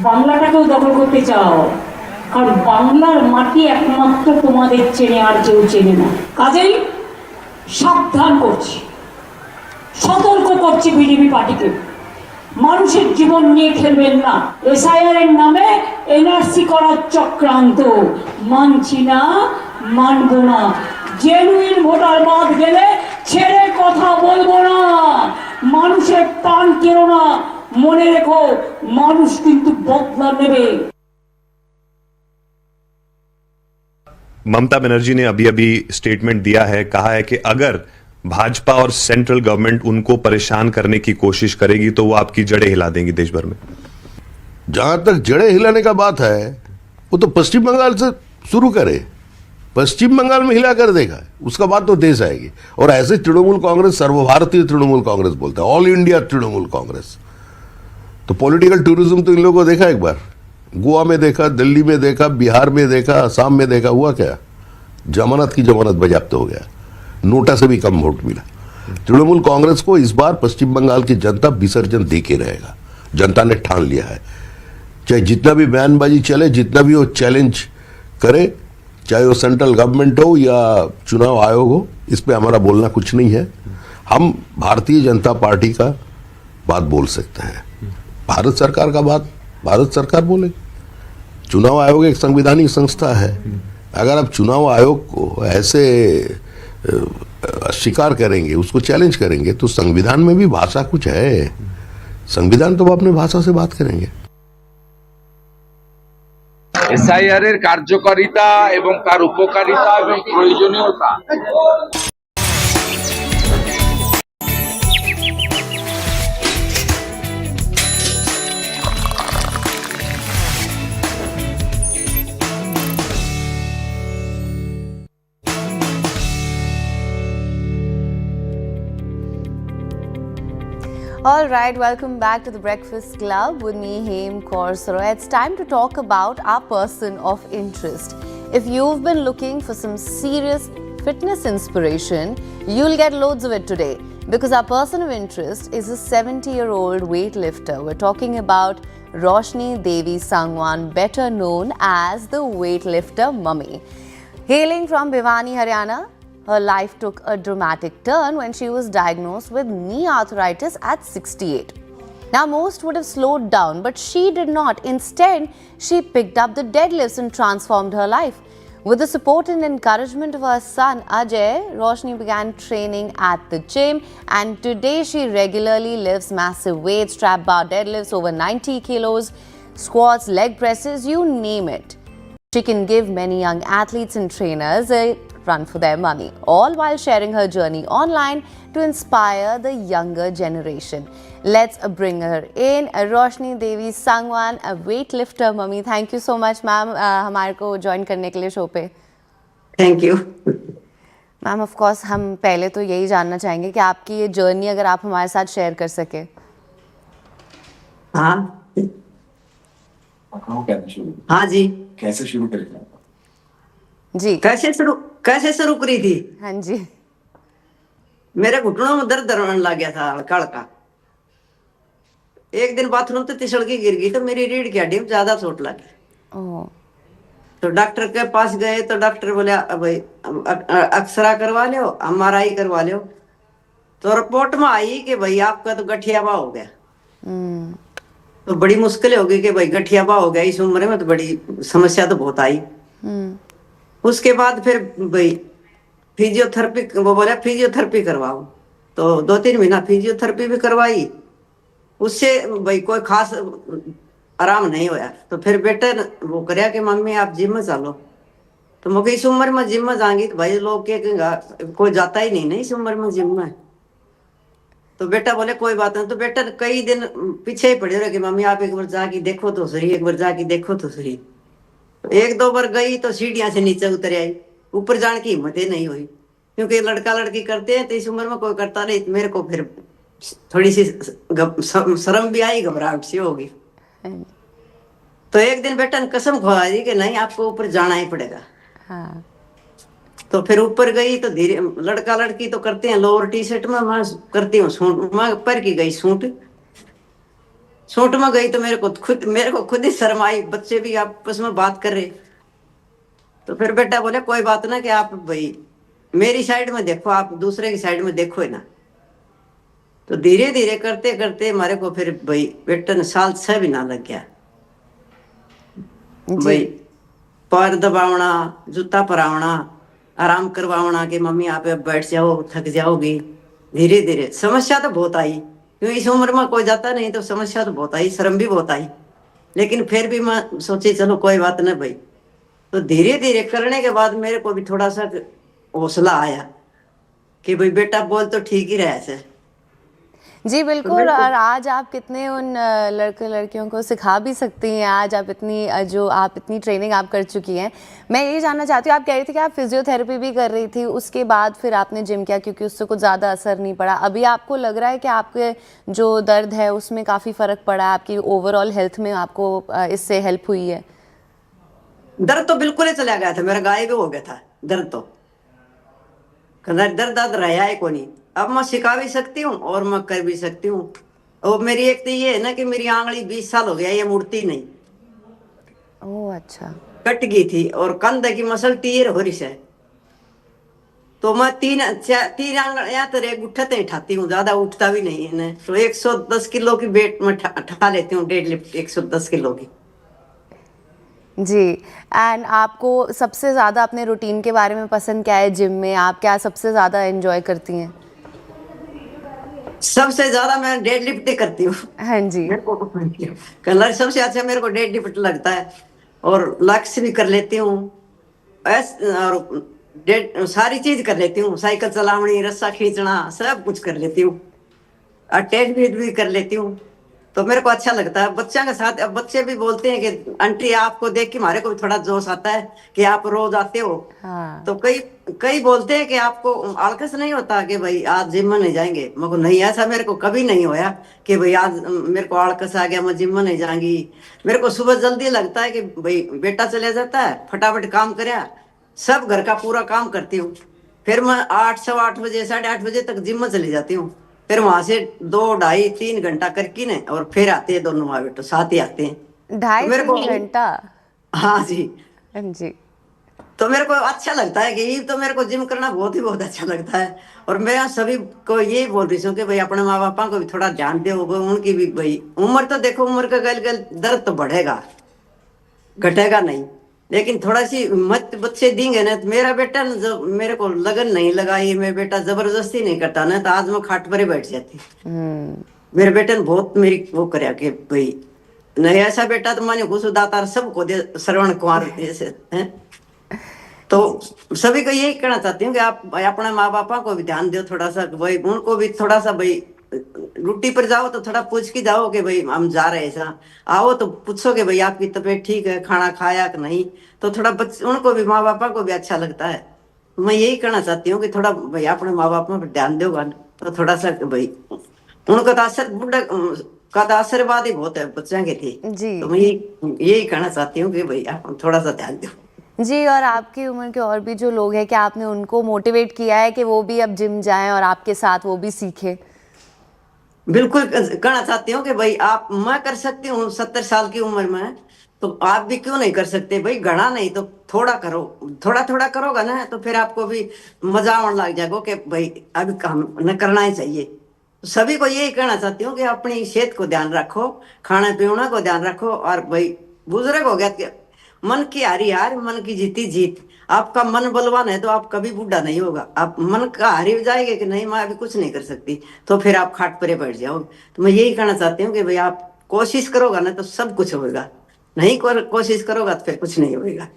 বাংলাটাকেও দখল করতে চাও কারণ বাংলার মাটি একমাত্র তোমাদের চেনে আর কেউ চেনে না কাজেই সাবধান করছি সতর্ক করছি বিজেপি পার্টিকে মানুষের জীবন নিয়ে খেলবেন না। এসআইআর এর নামে এনআরসি করার চক্রান্ত মানছি না, মানব না। জেনুইন ভোটার বাদ গেলে ছেড়ে কথা বলবো না। মানুষের প্রাণ কেন না, মনে রেখো মানুষ কিন্তু বদলা নেবে। ममता बनर्जी ने अभी अभी स्टेटमेंट दिया है, कहा है कि अगर भाजपा और सेंट्रल गवर्नमेंट उनको परेशान करने की कोशिश करेगी तो वो आपकी जड़ें हिला देंगी देश भर में। जहां तक जड़ें हिलाने का बात है वो तो पश्चिम बंगाल से शुरू करे, पश्चिम बंगाल में हिला कर देगा, उसका बाद तो देश आएगी। और ऐसे तृणमूल कांग्रेस सर्वभारतीय तृणमूल कांग्रेस बोलता है, ऑल इंडिया तृणमूल कांग्रेस। तो पॉलिटिकल टूरिज्म तो इन लोगों को देखा एक बार, गोवा में देखा, दिल्ली में देखा, बिहार में देखा, असम में देखा, हुआ क्या? जमानत की जमानत बजाप्त हो गया, नोटा से भी कम वोट मिला। तृणमूल कांग्रेस को इस बार पश्चिम बंगाल की जनता विसर्जन दे के रहेगा, जनता ने ठान लिया है। चाहे जितना भी बयानबाजी चले, जितना भी वो चैलेंज करे, चाहे वो सेंट्रल गवर्नमेंट हो या चुनाव आयोग हो, इस पे हमारा बोलना कुछ नहीं है। हम भारतीय जनता पार्टी का बात बोल सकते हैं, भारत सरकार का बात भारत सरकार बोले। चुनाव आयोग एक संवैधानिक संस्था है, अगर आप चुनाव आयोग को ऐसे स्वीकार करेंगे, उसको चैलेंज करेंगे, तो संविधान में भी भाषा कुछ है, संविधान तो वो अपने भाषा से बात करेंगे। এসআইআর এর কার্যকারিতা এবং তার উপকারিতা এবং প্রয়োজনীয়তা All right, welcome back to the Breakfast Club with me, Hem Korsaro. It's time to talk about our person of interest. If you've been looking for some serious fitness inspiration, you'll get loads of it today because our person of interest is a 70-year-old weightlifter. We're talking about Roshni Devi Sangwan, better known as the Weightlifter Mummy. Hailing from Bhiwani, Haryana, her life took a dramatic turn when she was diagnosed with knee arthritis at 68. Now, most would have slowed down, but she did not. Instead, she picked up the deadlifts and transformed her life. With the support and encouragement of her son, Ajay, Roshni began training at the gym, and today she regularly lifts massive weights, strap bar deadlifts over 90 kilos, squats, leg presses, you name it. She can give many young athletes and trainers a run for their money, all while sharing her journey online to inspire the younger generation. Let's bring her in, Roshni Devi Sangwan, a weightlifter mummy. Thank you so much, ma'am, हमारे को join करने के लिए show पे. Thank you ma'am, of course हम पहले तो यही जानना चाहेंगे कि आपकी ये जर्नी अगर आप हमारे साथ शेयर कर सके. हाँ हाँ जी, कैसे शुरू करेंगे जी? कैसे शुरू करी थी? हाँ जी, मेरे घुटनों में दर्द होने लग गया था हल्का हल्का। एक दिन बाथरूम से तिसड़ के गिर गई तो मेरी रीढ़ की हड्डी में ज्यादा चोट लगी। तो डॉक्टर के पास गए तो डॉक्टर बोले भाई एक्सरा करवा लो, MRI करवा लो। तो रिपोर्ट में आई कि भाई आपका तो गठियावा हो गया। तो बड़ी मुश्किल हो गई कि भाई गठियावा हो गया, इस उम्र में तो बड़ी समस्या तो बहुत आई। उसके बाद फिर भाई फिजियोथेरेपी, वो बोला फिजियोथेरेपी करवाओ। तो 2-3 महीना फिजियोथेरेपी भी करवाई, उससे भाई कोई खास आराम नहीं होया। तो फिर बेटे वो कराया कि मम्मी आप जिम में चलो। तो मुझे इस उम्र में जिम में जाएंगी तो भाई लोग कहेंगे कोई जाता ही नहीं ना इस उम्र में जिम में। तो बेटा बोले कोई बात नहीं। तो बेटा कई दिन पीछे ही पड़े रहे कि मम्मी आप एक बार जाके देखो तो सही, एक बार जाके देखो तो सही। 1-2 बार गई तो सीढ़ियां से नीचे उतर आई, ऊपर जाने की हिम्मत ही नहीं हुई, क्योंकि लड़का लड़की करते हैं तो इस उम्र में कोई करता नहीं। मेरे को फिर थोड़ी सी शर्म भी आई, घबराहट सी होगी। तो एक दिन बेटा ने कसम खा दी कि नहीं आपको ऊपर जाना ही पड़ेगा। हाँ। तो फिर ऊपर गई तो धीरे, लड़का लड़की तो करते हैं लोअर टी-शर्ट में, मैं करती हूँ सूट में। पर की गई सूट में गई तो मेरे को खुद ही शर्म आई, बच्चे भी आपस में बात कर रहे। तो फिर बेटा बोले कोई बात ना कि आप भाई मेरी साइड में देखो, आप दूसरे की साइड में देखो ही ना। तो धीरे धीरे करते करते हमारे को फिर भाई बेटन साल 6 भी ना लग गया भाई। पैर दबावना, जूता परावना, आराम करवावना कि मम्मी आप बैठ जाओ, थक जाओगी। धीरे धीरे समस्या तो बहुत आई, क्यों इस उम्र में कोई जाता नहीं तो समस्या तो बहुत आई, शर्म भी बहुत आई, लेकिन फिर भी मैं सोची चलो कोई बात नहीं भाई। तो धीरे धीरे करने के बाद मेरे को भी थोड़ा सा हौसला आया कि भाई बेटा बोल तो ठीक ही रहे से। जी बिल्कुल, और आज आप कितने उन लड़के लड़कियों को सिखा भी सकती हैं। आज आप इतनी ट्रेनिंग आप कर चुकी हैं। मैं यही जानना चाहती हूँ, आप कह रही थी कि आप फिजियोथेरेपी भी कर रही थी, उसके बाद फिर आपने जिम किया क्योंकि उससे कुछ ज़्यादा असर नहीं पड़ा। अभी आपको लग रहा है कि आपके जो दर्द है उसमें काफ़ी फ़र्क पड़ा है, आपकी ओवरऑल हेल्थ में आपको इससे हेल्प हुई है? दर्द तो बिल्कुल ही चला गया था, मेरा गायब हो गया था दर्द। तो दर्द दर्द रहा है को नहीं। अब मैं सिखा भी सकती हूँ और मैं कर भी सकती हूँ। और मेरी एक तो ये है ना कि मेरी आंगली 20 साल हो गया ये मुड़ती नहीं। ओह अच्छा। कट गई थी और कंध की मसल टीयर हो रही है, तो मैं तीन आंगलियां तेरे उठते उठाती हूँ, ज्यादा उठता भी नहीं है। तो 110 किलो की वेट में उठा लेती हूँ, डेड लिफ्ट 110 किलो की। जी, एंड आपको सबसे ज़्यादा अपने रूटीन के बारे में पसंद क्या है जिम में? आप क्या सबसे ज़्यादा एंजॉय करती हैं? सबसे ज्यादा मैं डेड लिफ्ट ही करती हूँ। हाँ जी। कलर सबसे अच्छा मेरे को डेड लिफ्ट लगता है, और लक्स भी कर लेती हूँ, और सारी चीज कर लेती हूँ, साइकिल चलावनी, रस्सा खींचना, सब कुछ कर लेती हूँ, और टेड भी कर लेती हूँ। तो मेरे को अच्छा लगता है बच्चों के साथ। अब बच्चे भी बोलते हैं कि आंटी आपको देख के हमारे को भी थोड़ा जोश आता है कि आप रोज आते हो। हाँ। तो कई बोलते हैं कि आपको आलकस नहीं होता कि भाई आज जिम में नहीं जाएंगे? मेरे को नहीं, ऐसा मेरे को कभी नहीं होया कि भाई आज मेरे को आलकस आ गया मैं जिम में नहीं जाऊंगी। मेरे को सुबह जल्दी लगता है कि भाई बेटा चले जाता है, फटाफट काम करे, सब घर का पूरा काम करती हूँ, फिर मैं 8 सवा 8 बजे 8:30 बजे तक जिम में चली जाती हूँ। फिर वहां से 2 ढाई 3 घंटा करके ने और फिर आते हैं दोनों माँ बेटो साथ ही आते हैं। 2.5-3 घंटा? हाँ जी। हाँ जी। तो मेरे को अच्छा लगता है कि ये तो मेरे को जिम करना बहुत अच्छा लगता है। और मैं सभी को यही बोल रही हूँ कि भाई अपने माँ बापा को भी थोड़ा ध्यान दे, उनकी भी भाई उम्र तो देखो, उम्र का गल गल दर्द तो बढ़ेगा घटेगा नहीं, लेकिन थोड़ा सी मत बच्चे देंगे ना। तो मेरा बेटा न, जब मेरे को लगन नहीं लगाई, मेरा बेटा जबरदस्ती नहीं करता ना, तो आज मैं खाट पर ही बैठ जाती। मेरे बेटे ने बहुत मेरी वो करया कि भाई नहीं ऐसा बेटा तो माने घुस दाता सबको दे, श्रवण कुमार ऐसे हैं। तो सभी को यही कहना चाहती हूँ कि आप अपने माँ बापा को भी ध्यान दो थोड़ा सा, भाई उनको भी थोड़ा सा, भाई ड्यूटी पर जाओ तो थोड़ा पूछ के जाओ कि भाई हम जा रहे हैं, ऐसा आओ तो पूछो कि भाई आपकी तबीयत ठीक है, खाना खाया कि नहीं, तो थोड़ा उनको भी माँ बापा को भी अच्छा लगता है। मैं यही कहना चाहती हूँ कि थोड़ा भाई अपने माँ बापा पर ध्यान दोगा तो थोड़ा सा भाई उनका तो असर बुढ़ा का तो आशीर्वाद ही बहुत है बच्चों के थे जी। तो मैं यही कहना चाहती हूँ कि भाई आप थोड़ा सा ध्यान दो जी। और आपकी उम्र के और भी जो लोग हैं, क्या आपने उनको मोटिवेट किया है कि वो भी अब जिम जाएं और आपके साथ वो भी सीखें? बिल्कुल कहना चाहती हूँ कि भाई आप, मैं कर सकती हूँ 70 साल की उम्र में, तो आप भी क्यों नहीं कर सकते? भाई घना नहीं तो थोड़ा करो, थोड़ा थोड़ा करोगा ना तो फिर आपको भी मजा आने लग जाएगा कि भाई अभी काम न करना ही चाहिए। तो सभी को यही कहना चाहती हूँ कि अपनी सेहत को ध्यान रखो, खाने पीने को ध्यान रखो, और भाई बुजुर्ग हो गया मन की हारी हार, मन की जीती जीत। आपका मन बलवान है तो आप कभी बूढ़ा नहीं होगा। आप मन का हारी जाएंगे कि नहीं मैं अभी कुछ नहीं कर सकती, तो फिर आप खाट पर बैठ जाओगे। तो मैं यही कहना चाहती हूँ कि भाई आप कोशिश करोगा ना तो सब कुछ होगा, नहीं कोशिश करोगा तो फिर कुछ नहीं होगा।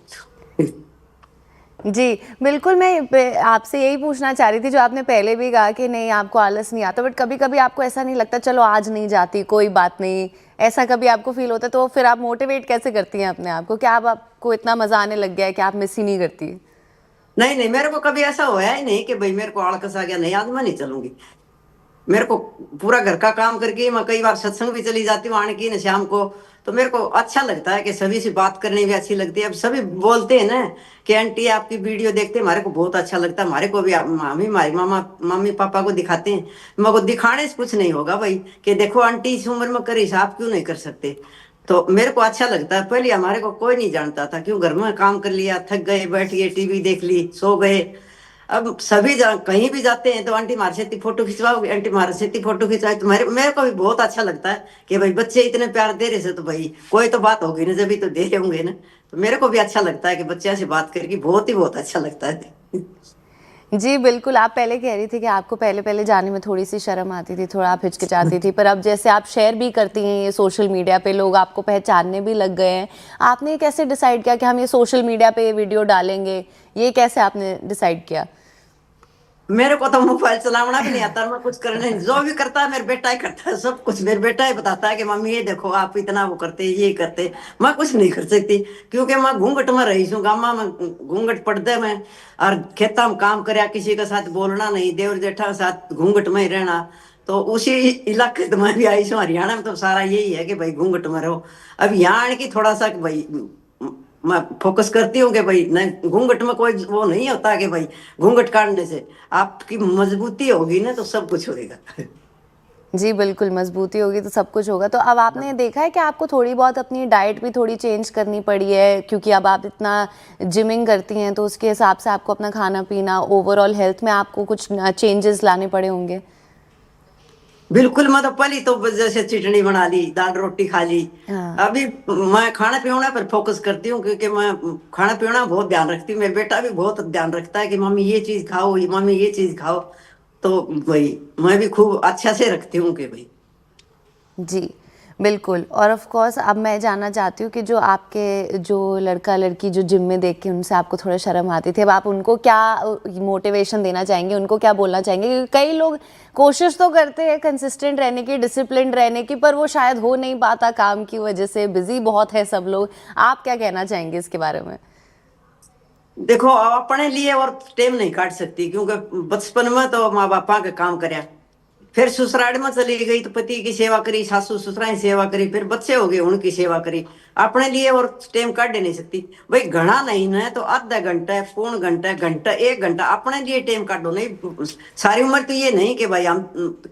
जी बिल्कुल, मैं आपसे यही पूछना चाह रही थी, जो आपने पहले भी कहा कि नहीं आपको आलस नहीं आता, बट कभी कभी आपको ऐसा नहीं लगता चलो आज नहीं जाती कोई बात नहीं, ऐसा कभी आपको फील होता है? तो फिर आप मोटिवेट कैसे करती हैं अपने आप को? क्या आपको इतना मजा आने लग गया है कि आप मिस ही नहीं करती? नहीं, मेरे को कभी ऐसा होया ही नहीं कि भाई मेरे को आलस आ गया, नहीं आज मैं नहीं चलूंगी। मेरे को पूरा घर का काम करके मैं कई बार सत्संग भी चली जाती हूँ आने की न शाम को, तो मेरे को अच्छा लगता है कि सभी से बात करनी भी अच्छी लगती है। अब सभी बोलते हैं ना कि आंटी आपकी वीडियो देखते हैं, हमारे को बहुत अच्छा लगता है। हमारे को भी हमारी मम्मी पापा को दिखाते हैं, मेरे को दिखाने से कुछ नहीं होगा भाई कि देखो आंटी इस उम्र में करी, आप क्यों नहीं कर सकते? तो मेरे को अच्छा लगता है। पहले हमारे को कोई नहीं जानता था, क्यों घर में काम कर लिया, थक गए, बैठ गए, टीवी देख ली, सो गए। अब सभी कहीं भी जाते हैं तो आंटी हमारे से फोटो खिंचवाओगे, आंटी हमारे से फोटो खिंचवाओ। तो मेरे को भी बहुत अच्छा लगता है कि भाई बच्चे इतने प्यार दे रहे से, तो भाई कोई तो बात होगी ना, जब भी तो दे रहे होंगे ना। तो मेरे को भी अच्छा लगता है कि बच्चे से बात करके बहुत अच्छा लगता है। जी बिल्कुल, आप पहले कह रही थी कि आपको पहले पहले जाने में थोड़ी सी शर्म आती थी, थोड़ा आप हिचकिचाती थी, पर अब जैसे आप शेयर भी करती हैं ये सोशल मीडिया पे, लोग आपको पहचानने भी लग गए हैं। आपने कैसे डिसाइड किया कि हम ये सोशल मीडिया पे ये वीडियो डालेंगे? ये कैसे आपने डिसाइड किया? मेरे को तो मोबाइल चलाना भी नहीं आता, मैं कुछ करने, जो भी करता है मेरा बेटा ही करता है, सब कुछ मेरा बेटा ही बताता है कि मम्मी ये देखो आप इतना वो करते ये करते। मैं कुछ नहीं कर सकती क्योंकि मैं घूंघट में रही हूँ, गामा में घूंघट पड़ते में, और खेता में काम करया, किसी के साथ बोलना नहीं, देवर जेठा के साथ घूंघट में ही रहना। तो उसी इलाके में भी आई हूँ, हरियाणा में तो सारा यही है कि भाई घूंघट में रहो। अब यहाँ आने की थोड़ा सा भाई मैं फोकस करती हूँ कि भाई नहीं, घूंघट में कोई वो नहीं होता कि भाई घूंघट काटने से आपकी मजबूती होगी ना तो सब कुछ होएगा। जी बिल्कुल, मजबूती होगी तो सब कुछ होगा। तो अब आपने देखा है कि आपको थोड़ी बहुत अपनी डाइट भी थोड़ी चेंज करनी पड़ी है, क्योंकि अब आप इतना जिमिंग करती हैं तो उसके हिसाब से आपको अपना खाना पीना, ओवरऑल हेल्थ में आपको कुछ चेंजेस लाने पड़े होंगे। बिल्कुल, मैं तो पहली तो जैसे चटनी बना ली, दाल रोटी खा ली। अभी मैं खाना पीना पर फोकस करती हूँ क्योंकि मैं खाना पीना बहुत ध्यान रखती हूँ। मेरा बेटा भी बहुत ध्यान रखता है कि मम्मी ये चीज खाओ, मम्मी ये चीज खाओ। तो भाई मैं भी खूब अच्छा से रखती हूँ कि भाई। जी बिल्कुल। और ऑफ कोर्स अब मैं जानना चाहती हूँ कि जो आपके जो लड़का लड़की जो जिम में देख के उनसे आपको थोड़ा शर्म आती थी, अब आप उनको क्या मोटिवेशन देना चाहेंगे, उनको क्या बोलना चाहेंगे? क्योंकि कई लोग कोशिश तो करते हैं कंसिस्टेंट रहने की, डिसिप्लिन रहने की, पर वो शायद हो नहीं पाता काम की वजह से, बिजी बहुत है सब लोग। आप क्या कहना चाहेंगे इसके बारे में? देखो अपने लिए और टाइम नहीं काट सकती क्योंकि बचपन में तो माँ बापा का काम करया, फिर ससुराल में चली गई तो पति की सेवा करी, सासू ससुरा की सेवा करी, फिर बच्चे हो गए उनकी सेवा करी। अपने लिए और टाइम काट नहीं सकती भाई, घना नहीं ना तो आधा घंटा, पौन घंटा, घंटा, एक घंटा अपने लिए टाइम काटो। नहीं सारी उम्र तो ये नहीं कि भाई हम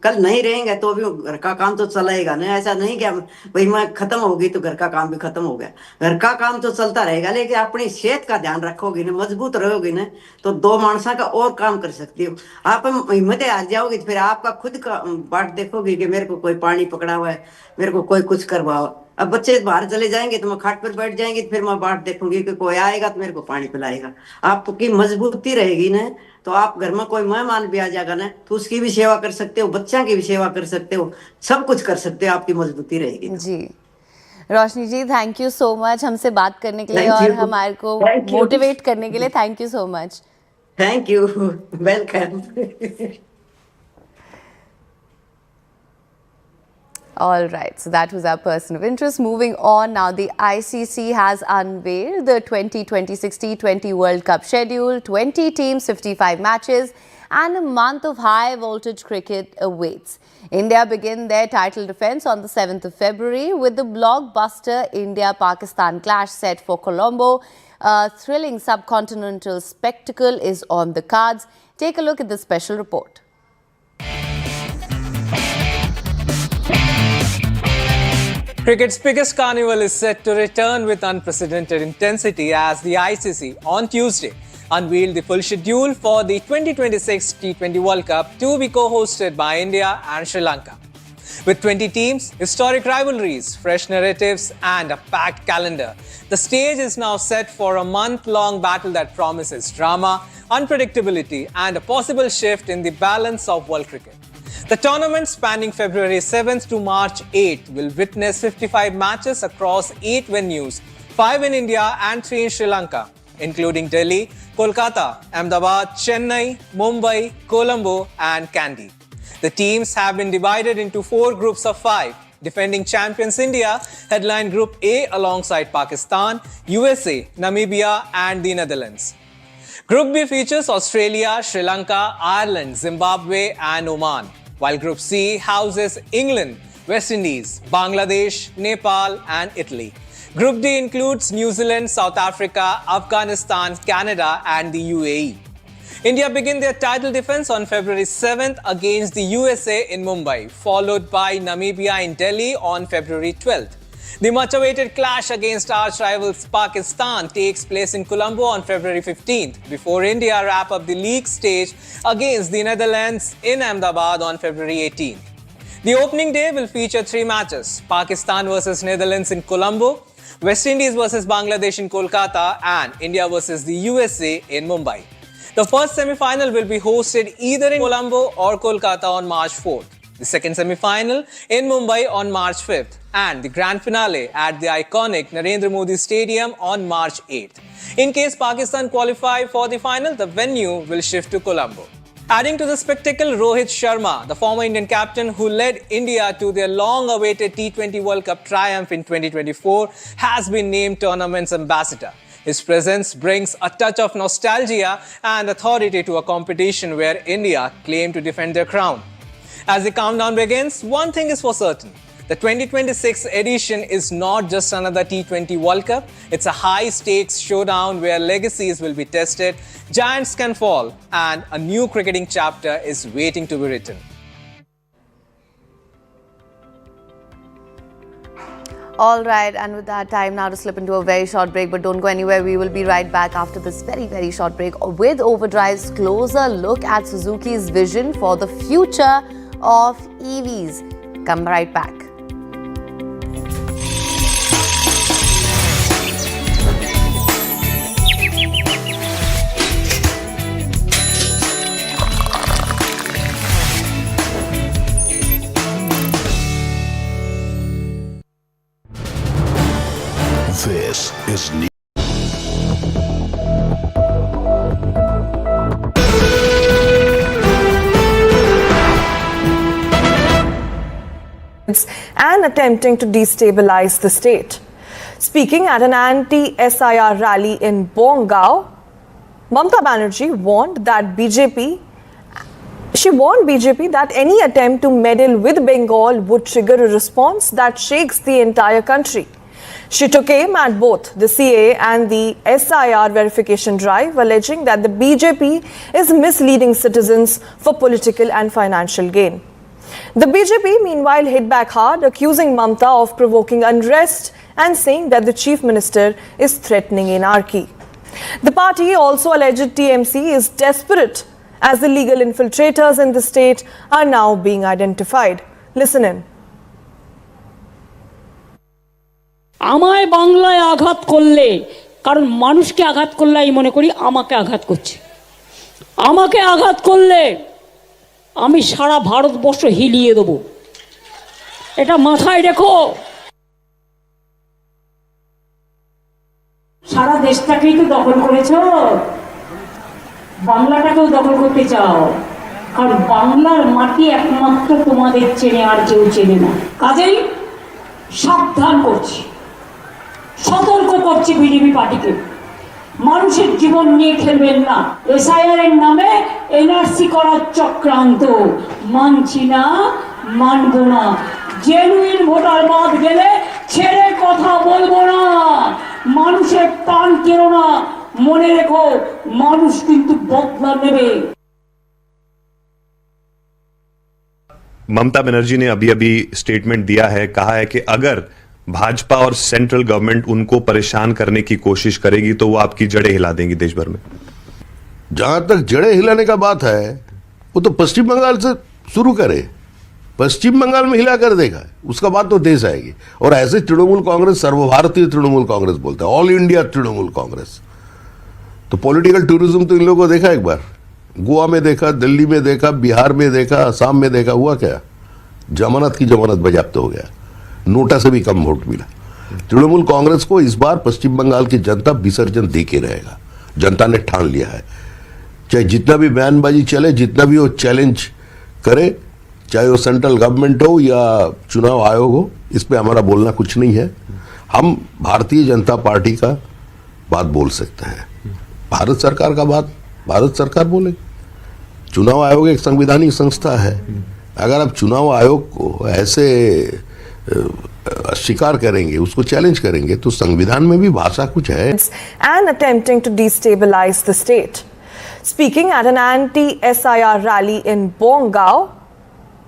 कल नहीं रहेंगे तो भी घर का काम तो चलाएगा ना, ऐसा नहीं कि भाई मैं खत्म होगी तो घर का काम भी खत्म हो गया। घर का काम तो चलता रहेगा, लेकिन अपनी सेहत का ध्यान रखोगी ना, मजबूत रहोगी ना, तो दो मानसा का और काम कर सकती हो। आप हिम्मतें हार जाओगी तो फिर आपका खुद का बाट देखोगे कि मेरे को कोई पानी पकड़ा हुआ है, मेरे को कोई कुछ करवाओ। अब बच्चे बाहर चले जाएंगे तो मैं खाट पर बैठ जाएंगे तो फिर मैं बाट देखूंगी कि कोई आएगा तो मेरे को पानी पिलाएगा। आपकी मजबूती रहेगी ना तो आप घर में कोई मेहमान भी आ जाएगा ना तो उसकी भी सेवा कर सकते हो, बच्चा की भी सेवा कर सकते हो, सब कुछ कर सकते हो, आपकी मजबूती रहेगी। जी रोशनी जी, थैंक यू सो मच हमसे बात करने के लिए और हमारे को मोटिवेट करने के लिए। Thank you so much. Thank you, welcome. All right, so that was our person of interest. Moving on now, the ICC has unveiled the 2026 T20 World Cup schedule. 20 teams, 55 matches, and a month of high voltage cricket awaits. India begin their title defence on the 7th of February with the blockbuster India-Pakistan clash set for Colombo. A thrilling subcontinental spectacle is on the cards. Take a look at this special report. Cricket's biggest carnival is set to return with unprecedented intensity as the ICC on Tuesday unveiled the full schedule for the 2026 T20 World Cup to be co-hosted by India and Sri Lanka. With 20 teams, historic rivalries, fresh narratives and a packed calendar, the stage is now set for a month-long battle that promises drama, unpredictability and a possible shift in the balance of world cricket. The tournament spanning February 7th to March 8th will witness 55 matches across 8 venues, 5 in India and 3 in Sri Lanka, including Delhi, Kolkata, Ahmedabad, Chennai, Mumbai, Colombo and Kandy. The teams have been divided into 4 groups of 5. Defending champions India headline Group A alongside Pakistan, USA, Namibia and the Netherlands. Group B features Australia, Sri Lanka, Ireland, Zimbabwe and Oman, while Group C houses England, West Indies, Bangladesh, Nepal and Italy. Group D includes New Zealand, South Africa, Afghanistan, Canada and the UAE. India begin their title defence on February 7th against the USA in Mumbai, followed by Namibia in Delhi on February 12th. The much-awaited clash against arch rivals Pakistan takes place in Colombo on February 15th, before India wrap up the league stage against the Netherlands in Ahmedabad on February 18th. The opening day will feature 3 matches: Pakistan versus Netherlands in Colombo, West Indies versus Bangladesh in Kolkata, and India versus the USA in Mumbai. The first semi-final will be hosted either in Colombo or Kolkata on March 4th, the second semi-final in Mumbai on March 5th, and the grand finale at the iconic Narendra Modi Stadium on March 8th. In case Pakistan qualify for the final, the venue will shift to Colombo. Adding to the spectacle, Rohit Sharma, the former Indian captain who led India to their long-awaited T20 World Cup triumph in 2024, has been named tournament's ambassador. His presence brings a touch of nostalgia and authority to a competition where India claimed to defend their crown. As the countdown begins, one thing is for certain: the 2026 edition is not just another T20 World Cup. It's a high-stakes showdown where legacies will be tested, giants can fall, and a new cricketing chapter is waiting to be written. All right, and with that, time now to slip into a very short break, but don't go anywhere. We will be right back after this very short break with Overdrive's closer look at Suzuki's vision for the future of EVs. Come right back. This is and attempting to destabilize the state. Speaking at an anti-SIR rally in Bongao, Mamata Banerjee warned BJP that any attempt to meddle with Bengal would trigger a response that shakes the entire country. She took aim at both the CAA and the SIR verification drive, alleging that the BJP is misleading citizens for political and financial gain. The BJP, meanwhile, hit back hard, accusing Mamata of provoking unrest and saying that the Chief Minister is threatening anarchy. The party also alleged TMC is desperate as the legal infiltrators in the state are now being identified. Listen in. আমায় বাংলায় আঘাত করলে, কারণ মানুষকে আঘাত করলে আমি মনে করি আমাকে আঘাত করছে। আমাকে আঘাত করলে আমি সারা ভারতবর্ষ হিলিয়ে দেব, এটা মাথায় রেখো। সারা দেশটাকেই তো দখল করেছো, বাংলাটাকেও দখল করতে চাও, কারণ বাংলার মাটি একমাত্র তোমাদের চেনে, আর কেউ চেনে না। কাজেই সাবধান করছি, সতর্ক করছি বিজেপি পার্টিকে, মানুষের জীবন নিয়ে খেলবেন না। এসআইআর এর নামে এনআরসি করার চক্রান্ত মানছি না, মানব না। জেনুইন ভোটার বাদ গেলে ছেড়ে কথা বলবো না। মানুষের প্রাণ কেড়ো না, মনে রেখো মানুষ কিন্তু বদলা নেবে। ममता बनर्जी ने अभी अभी स्टेटमेंट दिया है, कहा है कि अगर भाजपा और सेंट्रल गवर्नमेंट उनको परेशान करने की कोशिश करेगी तो वो आपकी जड़ें हिला देंगी देश भर में। जहां तक जड़ें हिलाने का बात है, वो तो पश्चिम बंगाल से शुरू करे। पश्चिम बंगाल में हिला कर देगा, उसका बाद तो देश आएगी। और ऐसे तृणमूल कांग्रेस सर्वभारतीय तृणमूल कांग्रेस बोलता है, ऑल इंडिया तृणमूल कांग्रेस। तो पॉलिटिकल टूरिज्म तो इन लोगों को देखा, एक बार गोवा में देखा, दिल्ली में देखा, बिहार में देखा, असम में देखा, हुआ क्या? जमानत की जमानत बजाप्त हो गया, नोटा से भी कम वोट मिला। तृणमूल कांग्रेस को इस बार पश्चिम बंगाल की जनता विसर्जन दे के रहेगा। जनता ने ठान लिया है, चाहे जितना भी बयानबाजी चले, जितना भी वो चैलेंज करे, चाहे वो सेंट्रल गवर्नमेंट हो या चुनाव आयोग हो, इस पे हमारा बोलना कुछ नहीं है। हम भारतीय जनता पार्टी का बात बोल सकते हैं, भारत सरकार का बात भारत सरकार बोले। चुनाव आयोग एक संवैधानिक संस्था है। अगर आप चुनाव आयोग को ऐसे स्वीकार करेंगे, उसको चैलेंज करेंगे, तो संविधान में भी भाषा कुछ है। And attempting to destabilize the state. Speaking at an anti-SIR rally in Bongao,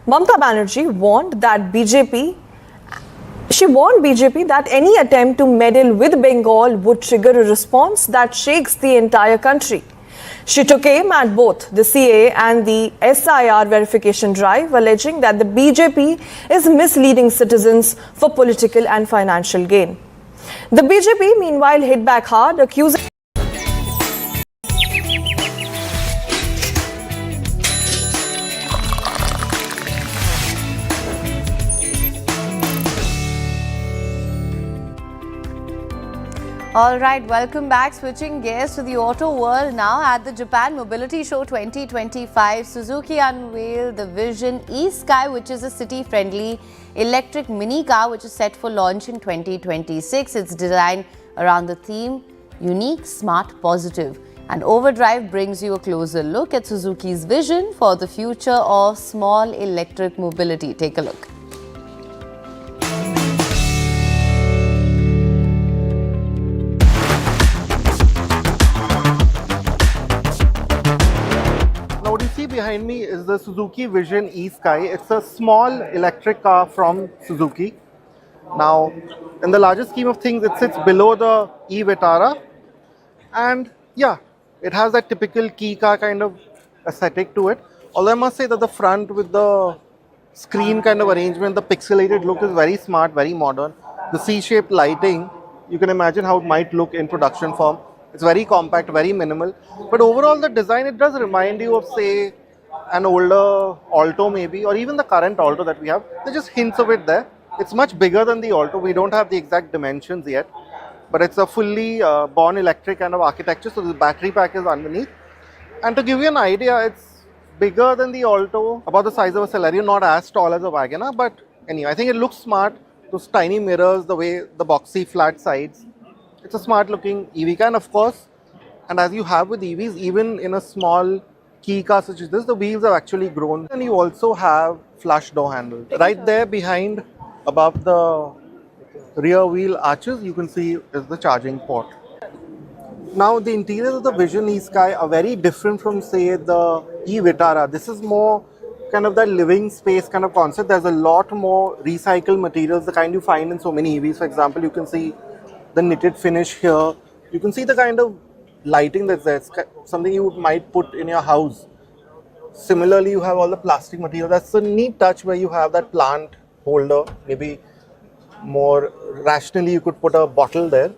Mamata Banerjee warned She warned BJP that any attempt to meddle with Bengal would trigger a response that shakes the entire country. She took aim at both the CAA and the SIR verification drive, alleging that the BJP is misleading citizens for political and financial gain. The BJP, meanwhile, hit back hard, accusing All right, welcome back. Switching gears to the auto world now. At the Japan Mobility Show 2025, Suzuki unveiled the Vision e-Sky, which is a city-friendly electric mini car which is set for launch in 2026. It's designed around the theme Unique, Smart, Positive. And Overdrive brings you a closer look at Suzuki's vision for the future of small electric mobility. Take a look. What you see behind me is the Suzuki Vision e-Sky. It's a small electric car from Suzuki. Now, in the larger scheme of things, it sits below the e-Vitara. And yeah, it has that typical key car kind of aesthetic to it. Although I must say that the front with the screen kind of arrangement, the pixelated look is very smart, very modern. The C-shaped lighting, you can imagine how it might look in production form. It's very compact, very minimal. But overall, the design, it does remind you of, say, an older Alto maybe, or even the current Alto that we have. There's just hints of it there. It's much bigger than the Alto. We don't have the exact dimensions yet. But it's a fully born electric kind of architecture. So the battery pack is underneath. And to give you an idea, it's bigger than the Alto, about the size of a Celerio, not as tall as a Wagoner. But anyway, I think it looks smart. Those tiny mirrors, the way the boxy flat sides. It's a smart looking EV car, and of course, and as you have with EVs, even in a small key car such as this, the wheels have actually grown. And you also have flush door handles. Right there behind, above the rear wheel arches, you can see is the charging port. Now, the interiors of the Vision e-Sky are very different from, say, the e-Vitara. This is more kind of that living space kind of concept. There's a lot more recycled materials, the kind you find in so many EVs. For example, you can see the knitted finish here. You can see the kind of lighting that's there. It's something you might put in your house. Similarly, you have all the plastic material. That's a neat touch where you have that plant holder. Maybe more rationally, you could put a bottle there.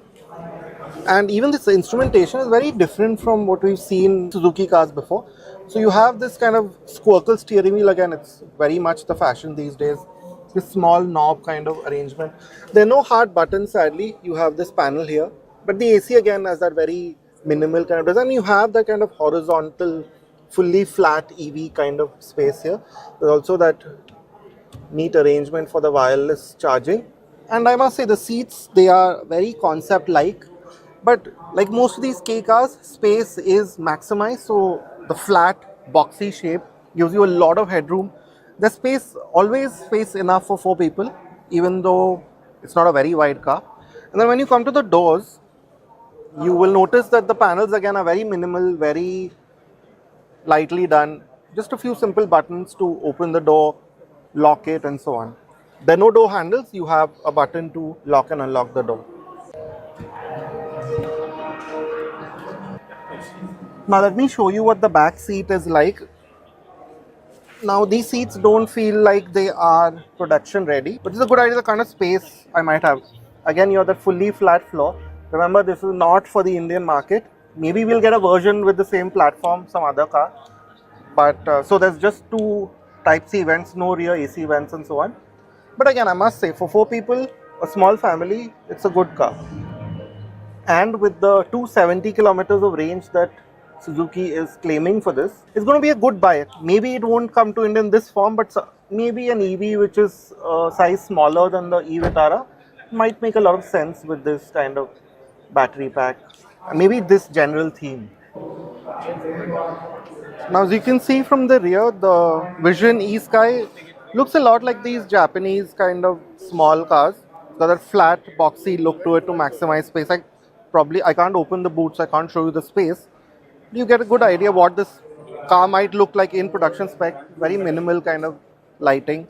And even this instrumentation is very different from what we've seen Suzuki cars before. So you have this kind of squircle steering wheel. Again, it's very much the fashion these days. This small knob kind of arrangement. There are no hard buttons, sadly. You have this panel here. But the AC again has that very minimal kind of design. You have that kind of horizontal, fully flat EV kind of space here. There's also that neat arrangement for the wireless charging. And I must say the seats, they are very concept-like. But like most of these K cars, space is maximized. So the flat, boxy shape gives you a lot of headroom. The space, always space enough for 4 people, even though it's not a very wide car. And then when you come to the doors, you will notice that the panels again are very minimal, very lightly done. Just a few simple buttons to open the door, lock it and so on. There are no door handles, you have a button to lock and unlock the door. Now let me show you what the back seat is like. Now these seats don't feel like they are production ready, but it's a good idea the kind of space I might have. Again, you have the fully flat floor. Remember, this is not for the Indian market. Maybe we'll get a version with the same platform, some other car. But so there's just 2 Type-C vents, no rear AC vents and so on. But again, I must say, for 4 people, a small family, it's a good car. And with the 270 kilometers of range that Suzuki is claiming for this, it's going to be a good buy. Maybe it won't come to India in this form, but maybe an EV which is a size smaller than the e-Vitara might make a lot of sense with this kind of battery pack. Maybe this general theme. Now, as you can see from the rear, the Vision e-Sky looks a lot like these Japanese kind of small cars. Got that flat, boxy look to it to maximize space. I can't open the boot, so I can't show you the space. You get a good idea what this car might look like in production spec. Very minimal kind of lighting.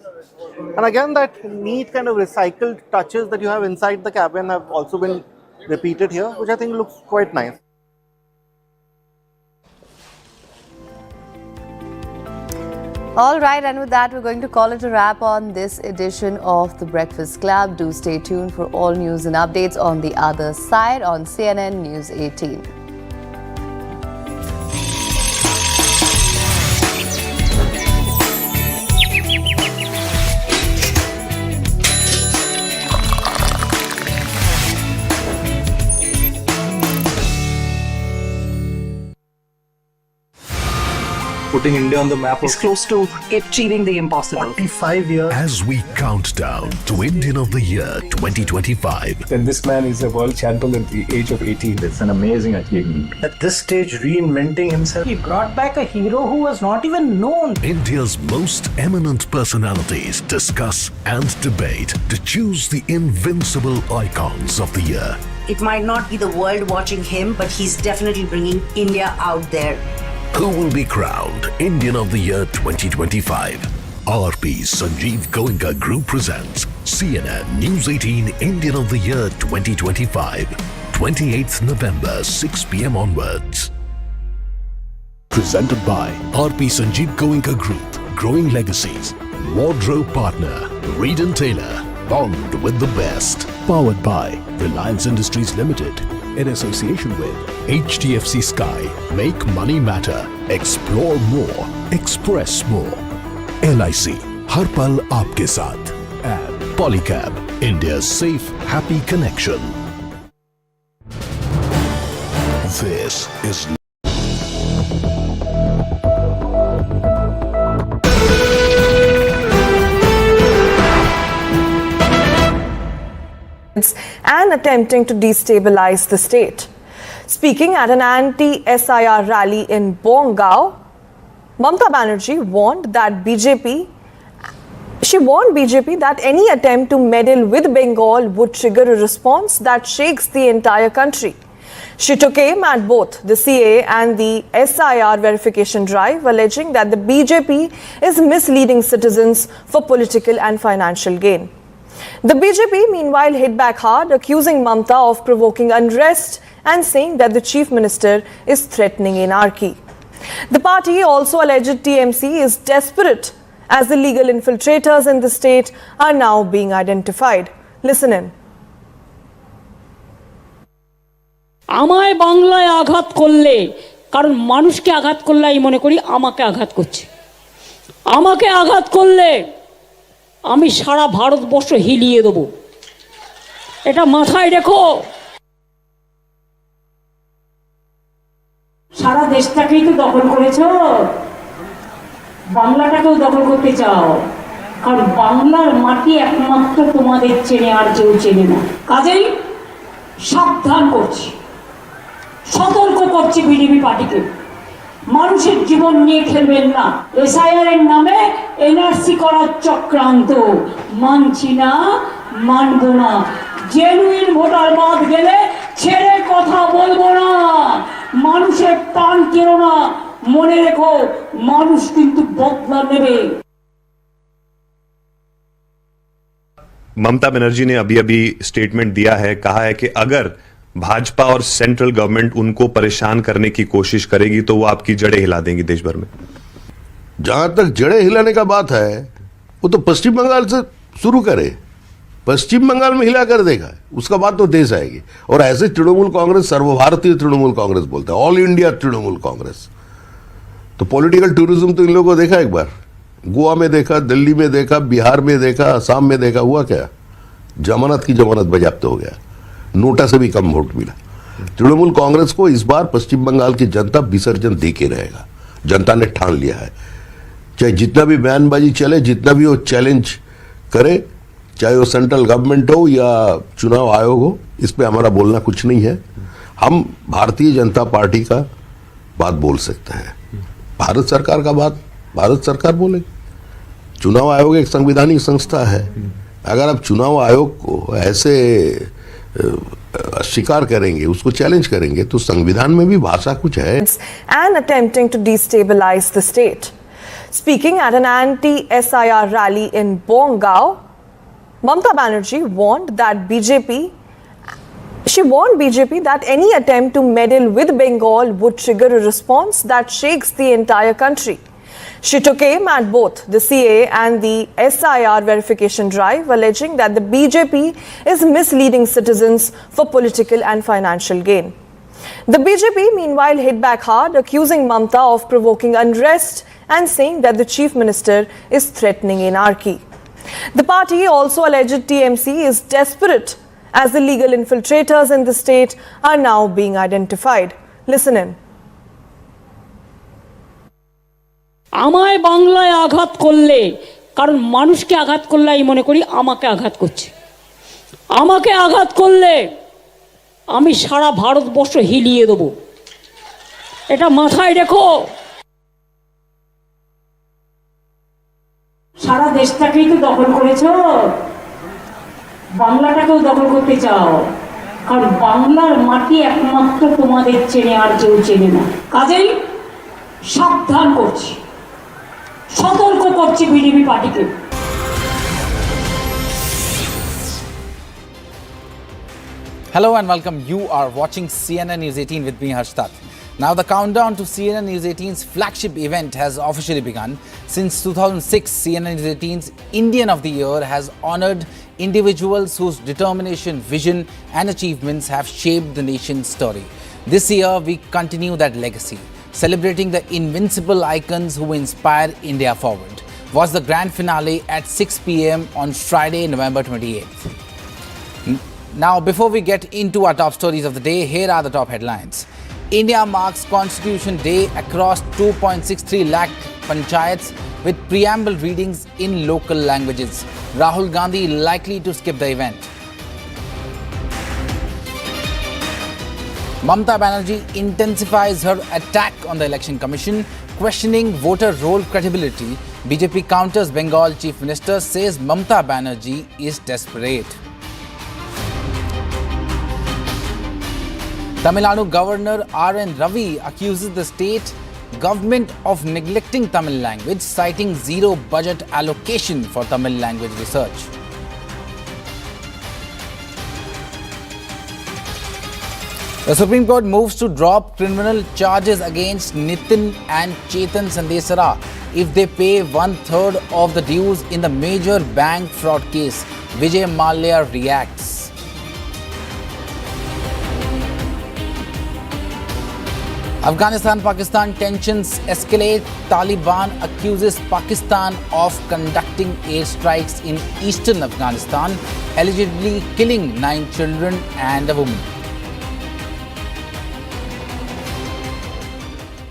And again, that neat kind of recycled touches that you have inside the cabin have also been repeated here, which I think looks quite nice. All right, and with that, we're going to call it a wrap on this edition of The Breakfast Club. Do stay tuned for all news and updates on the other side on CNN News 18. Putting India on the map is close to achieving the impossible. 45 years. As we count down to Indian of the Year 2025. Then this man is a world champion at the age of 18. It's an amazing achievement. At this stage, reinventing himself. He brought back a hero who was not even known. India's most eminent personalities discuss and debate to choose the invincible icons of the year. It might not be the world watching him, but he's definitely bringing India out there. Who will be crowned Indian of the Year 2025? RP Sanjeev Goenka Group presents CNN News 18 Indian of the Year 2025, 28th November, 6 p.m. onwards. Presented by RP Sanjeev Goenka Group, Growing Legacies. Wardrobe Partner, Reed & Taylor, Bond with the Best. Powered by Reliance Industries Limited. In association with HDFC Sky, make money matter, explore more, express more. LIC, हर पल आपके साथ. And Polycab, India's safe, happy connection. This is and attempting to destabilize the state. Speaking at an anti-SIR rally in Bongao, Mamata Banerjee warned that BJP that any attempt to meddle with Bengal would trigger a response that shakes the entire country. She took aim at both the CAA and the SIR verification drive, alleging that the BJP is misleading citizens for political and financial gain. The BJP, meanwhile, hit back hard, accusing Mamata of provoking unrest and saying that the Chief Minister is threatening anarchy. The party also alleged TMC is desperate as the legal infiltrators in the state are now being identified. Listen in. আমায় বাংলায় আঘাত করলে কারণ মানুষকে আঘাত করলে আমি মনে করি আমাকে আঘাত করছে আমাকে আঘাত করলে আমি সারা ভারতবর্ষ হিলিয়ে দেব এটা মাথায় রেখো সারা দেশটাকেই তো দখল করেছো বাংলাটাকেও দখল করতে চাও কারণ বাংলার মাটি একমাত্র তোমাদের চেনে আর কেউ চেনে না কাজেই সাবধান করছি সতর্ক করছি বিজেপি পার্টিকে মানুষের জীবন নিয়ে খেলবেন না এসআইআর এর নামে এনআরসি করার চক্রান্ত মানছি না মানব না জেনুইন ভোটার বাদ গেলে ছেড়ে কথা বলবো না মানুষের প্রাণ কেড়ো না মনে রেখো মানুষ কিন্তু বদলা নেবে ममता बनर्जी ने अभी अभी स्टेटमेंट दिया है, कहा है कि अगर भाजपा और सेंट्रल गवर्नमेंट उनको परेशान करने की कोशिश करेगी तो वो आपकी जड़ें हिला देंगी देश भर में। जहां तक जड़ें हिलाने का बात है वो तो पश्चिम बंगाल से शुरू करे, पश्चिम बंगाल में हिला कर देगा, उसका बाद तो देश आएगी। और ऐसे तृणमूल कांग्रेस सर्वभारतीय तृणमूल कांग्रेस बोलता है, ऑल इंडिया तृणमूल कांग्रेस। तो पॉलिटिकल टूरिज्म तो इन लोगों को देखा एक बार, गोवा में देखा, दिल्ली में देखा, बिहार में देखा, असम में देखा, हुआ क्या? जमानत की जमानत बजाप्त हो गया, नोटा से भी कम वोट मिला। तृणमूल कांग्रेस को इस बार पश्चिम बंगाल की जनता विसर्जन दे के रहेगा, जनता ने ठान लिया है। चाहे जितना भी बयानबाजी चले, जितना भी वो चैलेंज करे, चाहे वो सेंट्रल गवर्नमेंट हो या चुनाव आयोग हो, इस पे हमारा बोलना कुछ नहीं है। हम भारतीय जनता पार्टी का बात बोल सकते हैं, भारत सरकार का बात भारत सरकार बोले। चुनाव आयोग एक संवैधानिक संस्था है, अगर आप चुनाव आयोग को ऐसे स्वीकार करेंगे, उसको चैलेंज करेंगे, तो संविधान में भी भाषा कुछ है। And attempting to destabilize the state. Speaking at an anti-SIR rally in Bongao, Mamata Banerjee warned BJP that any attempt to meddle with Bengal would trigger a response that shakes the entire country. She took aim at both the CAA and the SIR verification drive, alleging that the BJP is misleading citizens for political and financial gain. The BJP, meanwhile, hit back hard, accusing Mamata of provoking unrest and saying that the Chief Minister is threatening anarchy. The party also alleged TMC is desperate as the legal infiltrators in the state are now being identified. Listen in. আমায় বাংলায় আঘাত করলে কারণ মানুষকে আঘাত করলে আমি মনে করি আমাকে আঘাত করছে আমাকে আঘাত করলে আমি সারা ভারতবর্ষ হিলিয়ে দেব এটা মাথায় রেখো সারা দেশটাকেই তো দখল করেছো বাংলাটাকেও দখল করতে চাও কারণ বাংলার মাটি একমাত্র তোমাদের চেনে আর কেউ চেনে না কাজেই সাবধান করছি সতর্ক করছি বিজেপি পার্টিকে Hello and welcome. You are watching CNN News 18 with me, Harshtat. Now, the countdown to CNN News 18's flagship event has officially begun. Since 2006, CNN News 18's Indian of the Year has honored individuals whose determination, vision and achievements have shaped the nation's story. This year, we continue that legacy, celebrating the invincible icons who inspire India forward. Was the grand finale at 6 p.m. on Friday, November 28th. Now, before we get into our top stories of the day, here are the top headlines. India marks Constitution Day across 2.63 lakh panchayats with preamble readings in local languages. Rahul Gandhi likely to skip the event. Mamata Banerjee intensifies her attack on the Election Commission, questioning voter roll credibility. BJP counters Bengal Chief Minister, says Mamata Banerjee is desperate. Tamil Nadu Governor R.N. Ravi accuses the state government of neglecting Tamil language, citing zero budget allocation for Tamil language research. The Supreme Court moves to drop criminal charges against Nitin and Chetan Sandesara if they pay 1/3 of the dues in the major bank fraud case. Vijay Mallya reacts. Afghanistan-Pakistan tensions escalate. Taliban accuses Pakistan of conducting airstrikes in eastern Afghanistan, allegedly killing 9 children and a woman.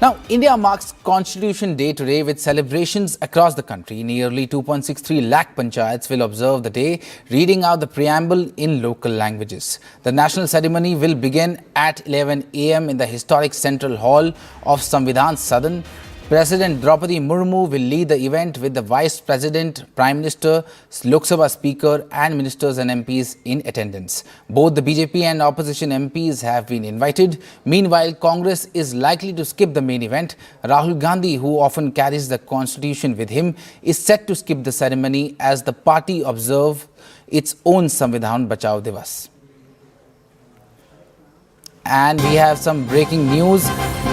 Now, India marks Constitution Day today with celebrations across the country. Nearly 2.63 lakh panchayats will observe the day, reading out the preamble in local languages. The national ceremony will begin at 11 a.m. in the historic Central Hall of Samvidhan Sadan. President Draupadi Murmu will lead the event with the Vice President, Prime Minister, Lok Sabha Speaker and Ministers and MPs in attendance. Both the BJP and opposition MPs have been invited. Meanwhile, Congress is likely to skip the main event. Rahul Gandhi, who often carries the constitution with him, is set to skip the ceremony as the party observes its own Samvidhan Bachao Divas. And we have some breaking news.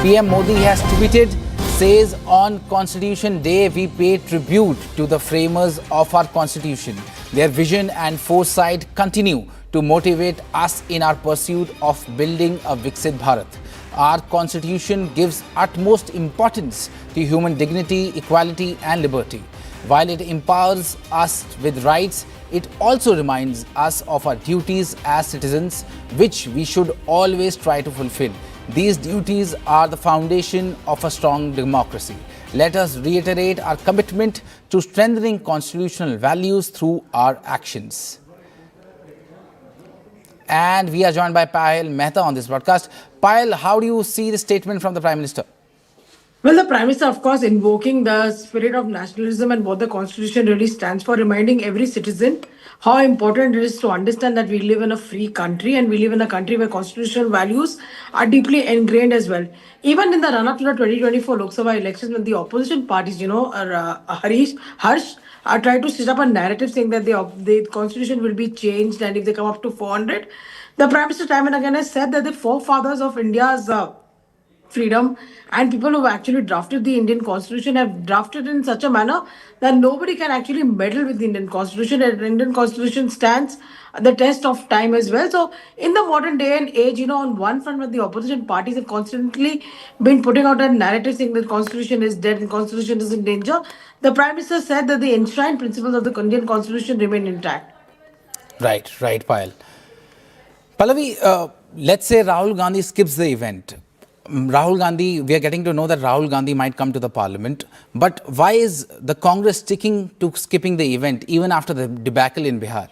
PM Modi has tweeted, says on Constitution Day we pay tribute to the framers of our Constitution. Their vision and foresight continue to motivate us in our pursuit of building a Viksit Bharat. Our Constitution gives utmost importance to human dignity, equality and liberty. While it empowers us with rights, it also reminds us of our duties as citizens, which we should always try to fulfill. These duties are the foundation of a strong democracy. Let us reiterate our commitment to strengthening constitutional values through our actions. And we are joined by Payal Mehta on this broadcast. Payal, how do you see the statement from the Prime Minister? Well, the Prime Minister, of course, invoking the spirit of nationalism and what the Constitution really stands for, reminding every citizen how important it is to understand that we live in a free country and we live in a country where constitutional values are deeply ingrained as well. Even in the run-up to the 2024 Lok Sabha elections, when the opposition parties, Harsh, are trying to set up a narrative saying that the Constitution will be changed and if they come up to 400, the Prime Minister time and again has said that the forefathers of India's freedom and people who actually drafted the Indian Constitution have drafted in such a manner that nobody can actually meddle with the Indian Constitution. And the Indian Constitution stands the test of time as well. So in the modern day and age, on one front, when the opposition parties have constantly been putting out a narrative saying that Constitution is dead and Constitution is in danger, the Prime Minister said that the enshrined principles of the Indian Constitution remain intact. Right, Payal. Pallavi, let's say Rahul Gandhi skips the event. Rahul Gandhi, we are getting to know that Rahul Gandhi might come to the parliament, but why is the Congress sticking to skipping the event even after the debacle in Bihar?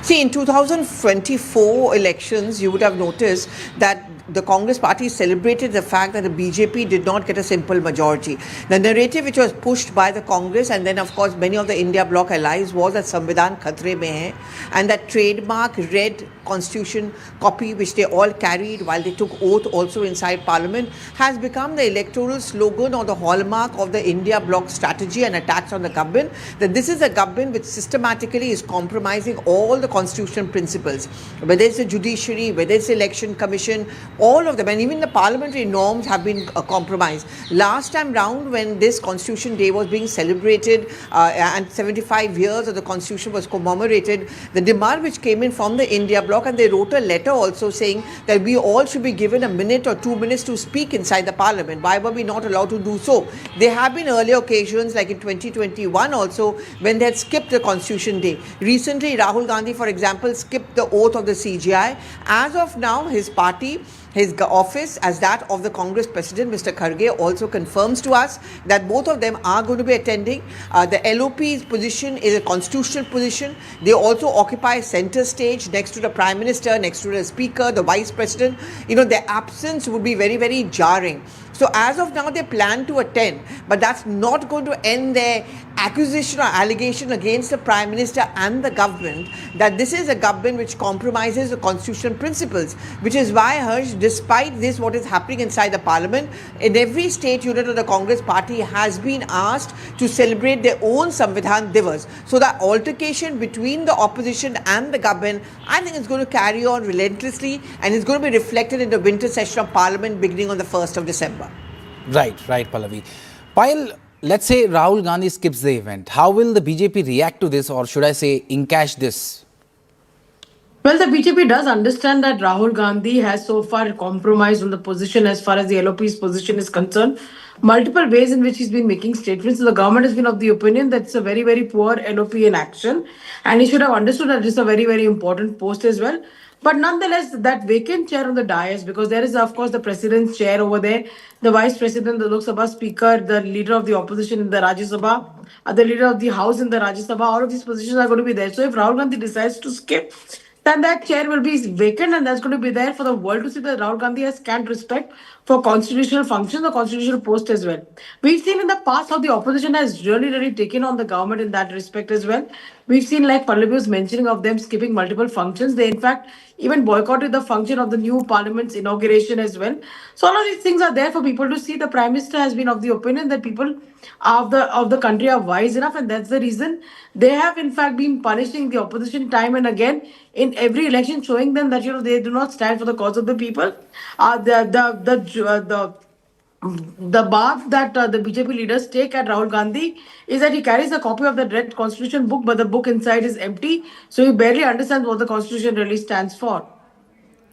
See, in 2024 elections, you would have noticed that the Congress party celebrated the fact that the BJP did not get a simple majority. The narrative which was pushed by the Congress and then of course many of the India bloc allies was that Samvidhan khatre mein hai, and that trademark red constitution copy which they all carried while they took oath also inside parliament has become the electoral slogan or the hallmark of the India bloc strategy and attacks on the government, that this is a government which systematically is compromising all the constitutional principles, whether it's the judiciary, whether it's the election commission, all of them, and even the parliamentary norms have been compromised. Last time round when this Constitution Day was being celebrated and 75 years of the Constitution was commemorated, the demand which came in from the India bloc, and they wrote a letter also saying that we all should be given a minute or 2 minutes to speak inside the parliament. Why were we not allowed to do so? There have been earlier occasions like in 2021 also when they had skipped the Constitution Day. Recently Rahul Gandhi, for example, skipped the oath of the CGI. As of now, his party, his office as that of the Congress President, Mr. Kharge, also confirms to us that both of them are going to be attending. The LOP's position is a constitutional position. They also occupy center stage next to the Prime Minister, next to the Speaker, the Vice President. Their absence would be very, very jarring. So as of now, they plan to attend, but that's not going to end their accusation or allegation against the Prime Minister and the government that this is a government which compromises the constitutional principles, which is why, Harsh, despite this, what is happening inside the parliament, in every state unit of the Congress party has been asked to celebrate their own Samvidhan Divas. So the altercation between the opposition and the government, I think it's going to carry on relentlessly and it's going to be reflected in the winter session of parliament beginning on the 1st of December. Right, Pallavi. Payal, let's say Rahul Gandhi skips the event. How will the BJP react to this, or should I say encash this? Well, the BJP does understand that Rahul Gandhi has so far compromised on the position as far as the LOP's position is concerned. Multiple ways in which he's been making statements. The government has been of the opinion that it's a very, very poor LOP in action. And he should have understood that it's a very, very important post as well. But nonetheless, that vacant chair on the dais, because there is, of course, the president's chair over there, the vice president, the Lok Sabha speaker, the leader of the opposition in the Rajya Sabha, the leader of the house in the Rajya Sabha, all of these positions are going to be there. So if Rahul Gandhi decides to skip, then that chair will be vacant and that's going to be there for the world to see that Rahul Gandhi has scant respect for constitutional functions, the constitutional post as well. We've seen in the past how the opposition has really taken on the government in that respect as well. We've seen, like Pallavi was mentioning, of them skipping multiple functions. They, in fact, even boycotted the function of the new parliament's inauguration as well. So all of these things are there for people to see. The Prime Minister has been of the opinion that people of the country are wise enough, and that's the reason they have, in fact, been punishing the opposition time and again in every election, showing them that they do not stand for the cause of the people. The bath that the BJP leaders take at Rahul Gandhi is that he carries a copy of the Red Constitution book, but the book inside is empty, so he barely understands what the Constitution really stands for.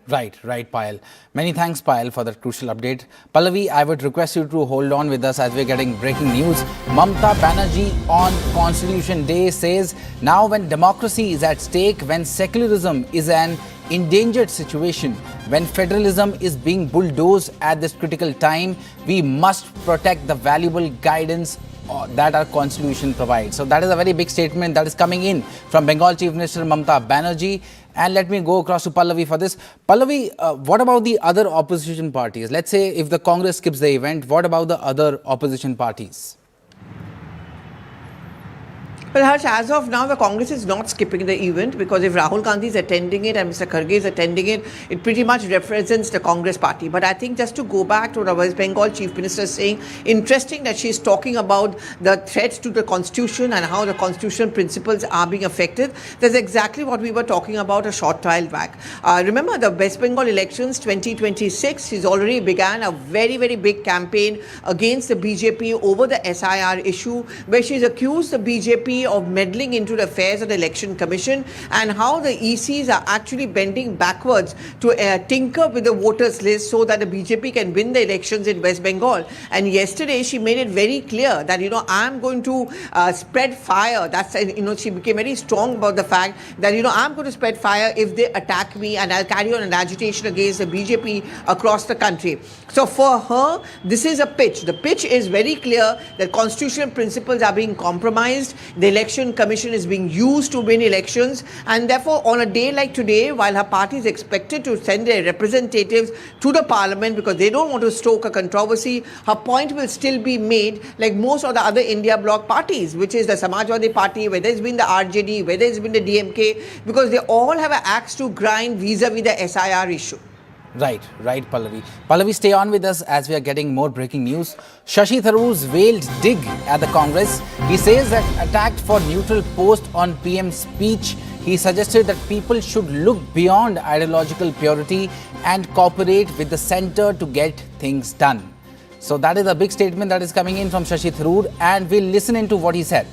Right, Payal. Many thanks, Payal, for that crucial update. Pallavi, I would request you to hold on with us as we're getting breaking news. Mamata Banerjee on Constitution Day says, now when democracy is at stake, when secularism is an endangered situation, when federalism is being bulldozed at this critical time, we must protect the valuable guidance that our constitution provides. So that is a very big statement that is coming in from Bengal Chief Minister Mamata Banerjee. And let me go across to Pallavi for this. Pallavi, what about the other opposition parties? Let's say if the Congress skips the event, what about the other opposition parties? Well, Harsh, as of now, the Congress is not skipping the event because if Rahul Gandhi is attending it and Mr. Kharge is attending it, it pretty much represents the Congress party. But I think just to go back to what the West Bengal Chief Minister is saying, interesting that she is talking about the threats to the Constitution and how the constitutional principles are being affected. That's exactly what we were talking about a short while back. Remember the West Bengal elections 2026, she's already began a very, very big campaign against the BJP over the SIR issue, where she's accused the BJP of meddling into the affairs of the Election Commission and how the ECs are actually bending backwards to tinker with the voters list so that the BJP can win the elections in West Bengal. And yesterday she made it very clear that, I'm going to spread fire. That's, she became very strong about the fact that, I'm going to spread fire if they attack me, and I'll carry on an agitation against the BJP across the country. So for her, this is a pitch. The pitch is very clear that constitutional principles are being compromised. The Election Commission is being used to win elections, and therefore on a day like today, while her party is expected to send their representatives to the parliament because they don't want to stoke a controversy, her point will still be made like most of the other India bloc parties, which is the Samajwadi Party, whether it's been the RJD, whether it's been the DMK, because they all have an axe to grind vis-a-vis the SIR issue. Right, Pallavi. Pallavi, stay on with us as we are getting more breaking news. Shashi Tharoor's veiled dig at the Congress. He says that attacked for neutral post on PM speech. He suggested that people should look beyond ideological purity and cooperate with the centre to get things done. So that is a big statement that is coming in from Shashi Tharoor, and we'll listen into what he said.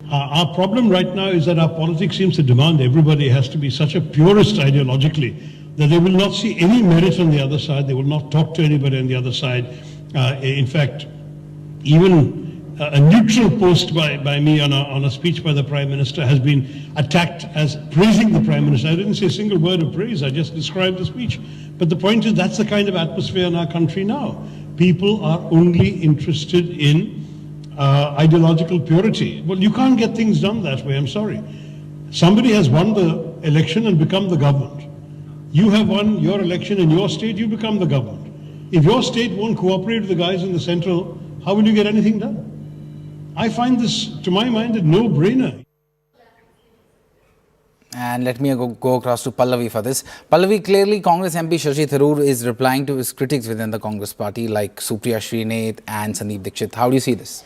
Our problem right now is that our politics seems to demand everybody has to be such a purist ideologically that they will not see any merit on the other side. They will not talk to anybody on the other side. In fact, even a neutral post by me on a speech by the Prime Minister has been attacked as praising the Prime Minister. I didn't say a single word of praise. I just described the speech. But the point is that's the kind of atmosphere in our country now. People are only interested in ideological purity. Well, you can't get things done that way, I'm sorry. Somebody has won the election and become the government. You have won your election in your state, you become the government. If your state won't cooperate with the guys in the central, how will you get anything done? I find this, to my mind, a no-brainer. And let me go across to Pallavi for this. Pallavi, clearly Congress MP Shashi Tharoor is replying to his critics within the Congress party like Supriya Srinath and Sandeep Dixit. How do you see this?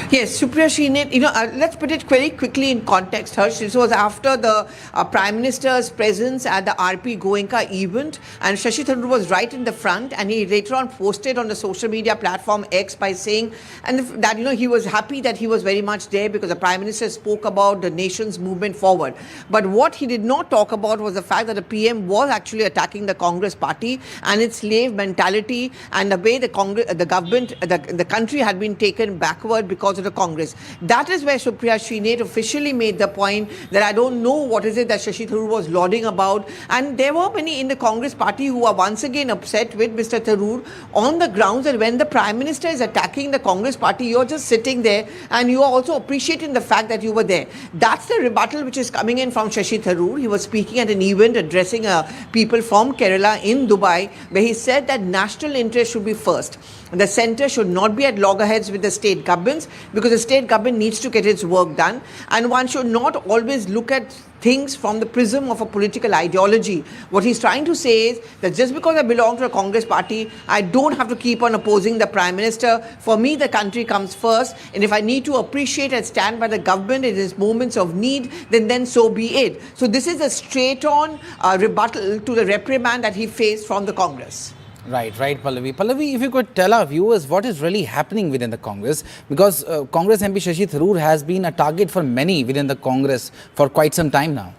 Yes, Supriya Srinath, let's put it very quickly in context, Harsh. This was after the Prime Minister's presence at the RP Goenka event, and Shashi Tharoor was right in the front, and he later on posted on the social media platform X by saying that, he was happy that he was very much there because the Prime Minister spoke about the nation's movement forward. But what he did not talk about was the fact that the PM was actually attacking the Congress party and its slave mentality and the way the government, the country had been taken backward because of the Congress. That is where Supriya Srinath officially made the point that I don't know what is it that Shashi Tharoor was lauding about, and there were many in the Congress party who are once again upset with Mr. Tharoor on the grounds that when the Prime Minister is attacking the Congress party, you're just sitting there and you are also appreciating the fact that you were there. That's the rebuttal which is coming in from Shashi Tharoor. He was speaking at an event addressing people from Kerala in Dubai, where he said that national interest should be first. The centre should not be at loggerheads with the state governments because the state government needs to get its work done, and one should not always look at things from the prism of a political ideology. What he's trying to say is that just because I belong to a Congress party, I don't have to keep on opposing the Prime Minister. For me, the country comes first, and if I need to appreciate and stand by the government in its moments of need, then so be it. So this is a straight-on rebuttal to the reprimand that he faced from the Congress. Right, Pallavi. Pallavi, if you could tell our viewers what is really happening within the Congress, because Congress MP Shashi Tharoor has been a target for many within the Congress for quite some time now.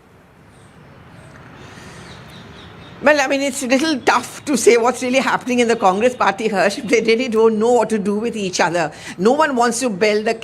Well, I mean, it's a little tough to say what's really happening in the Congress party, Harsh. They really don't know what to do with each other. No one wants to build a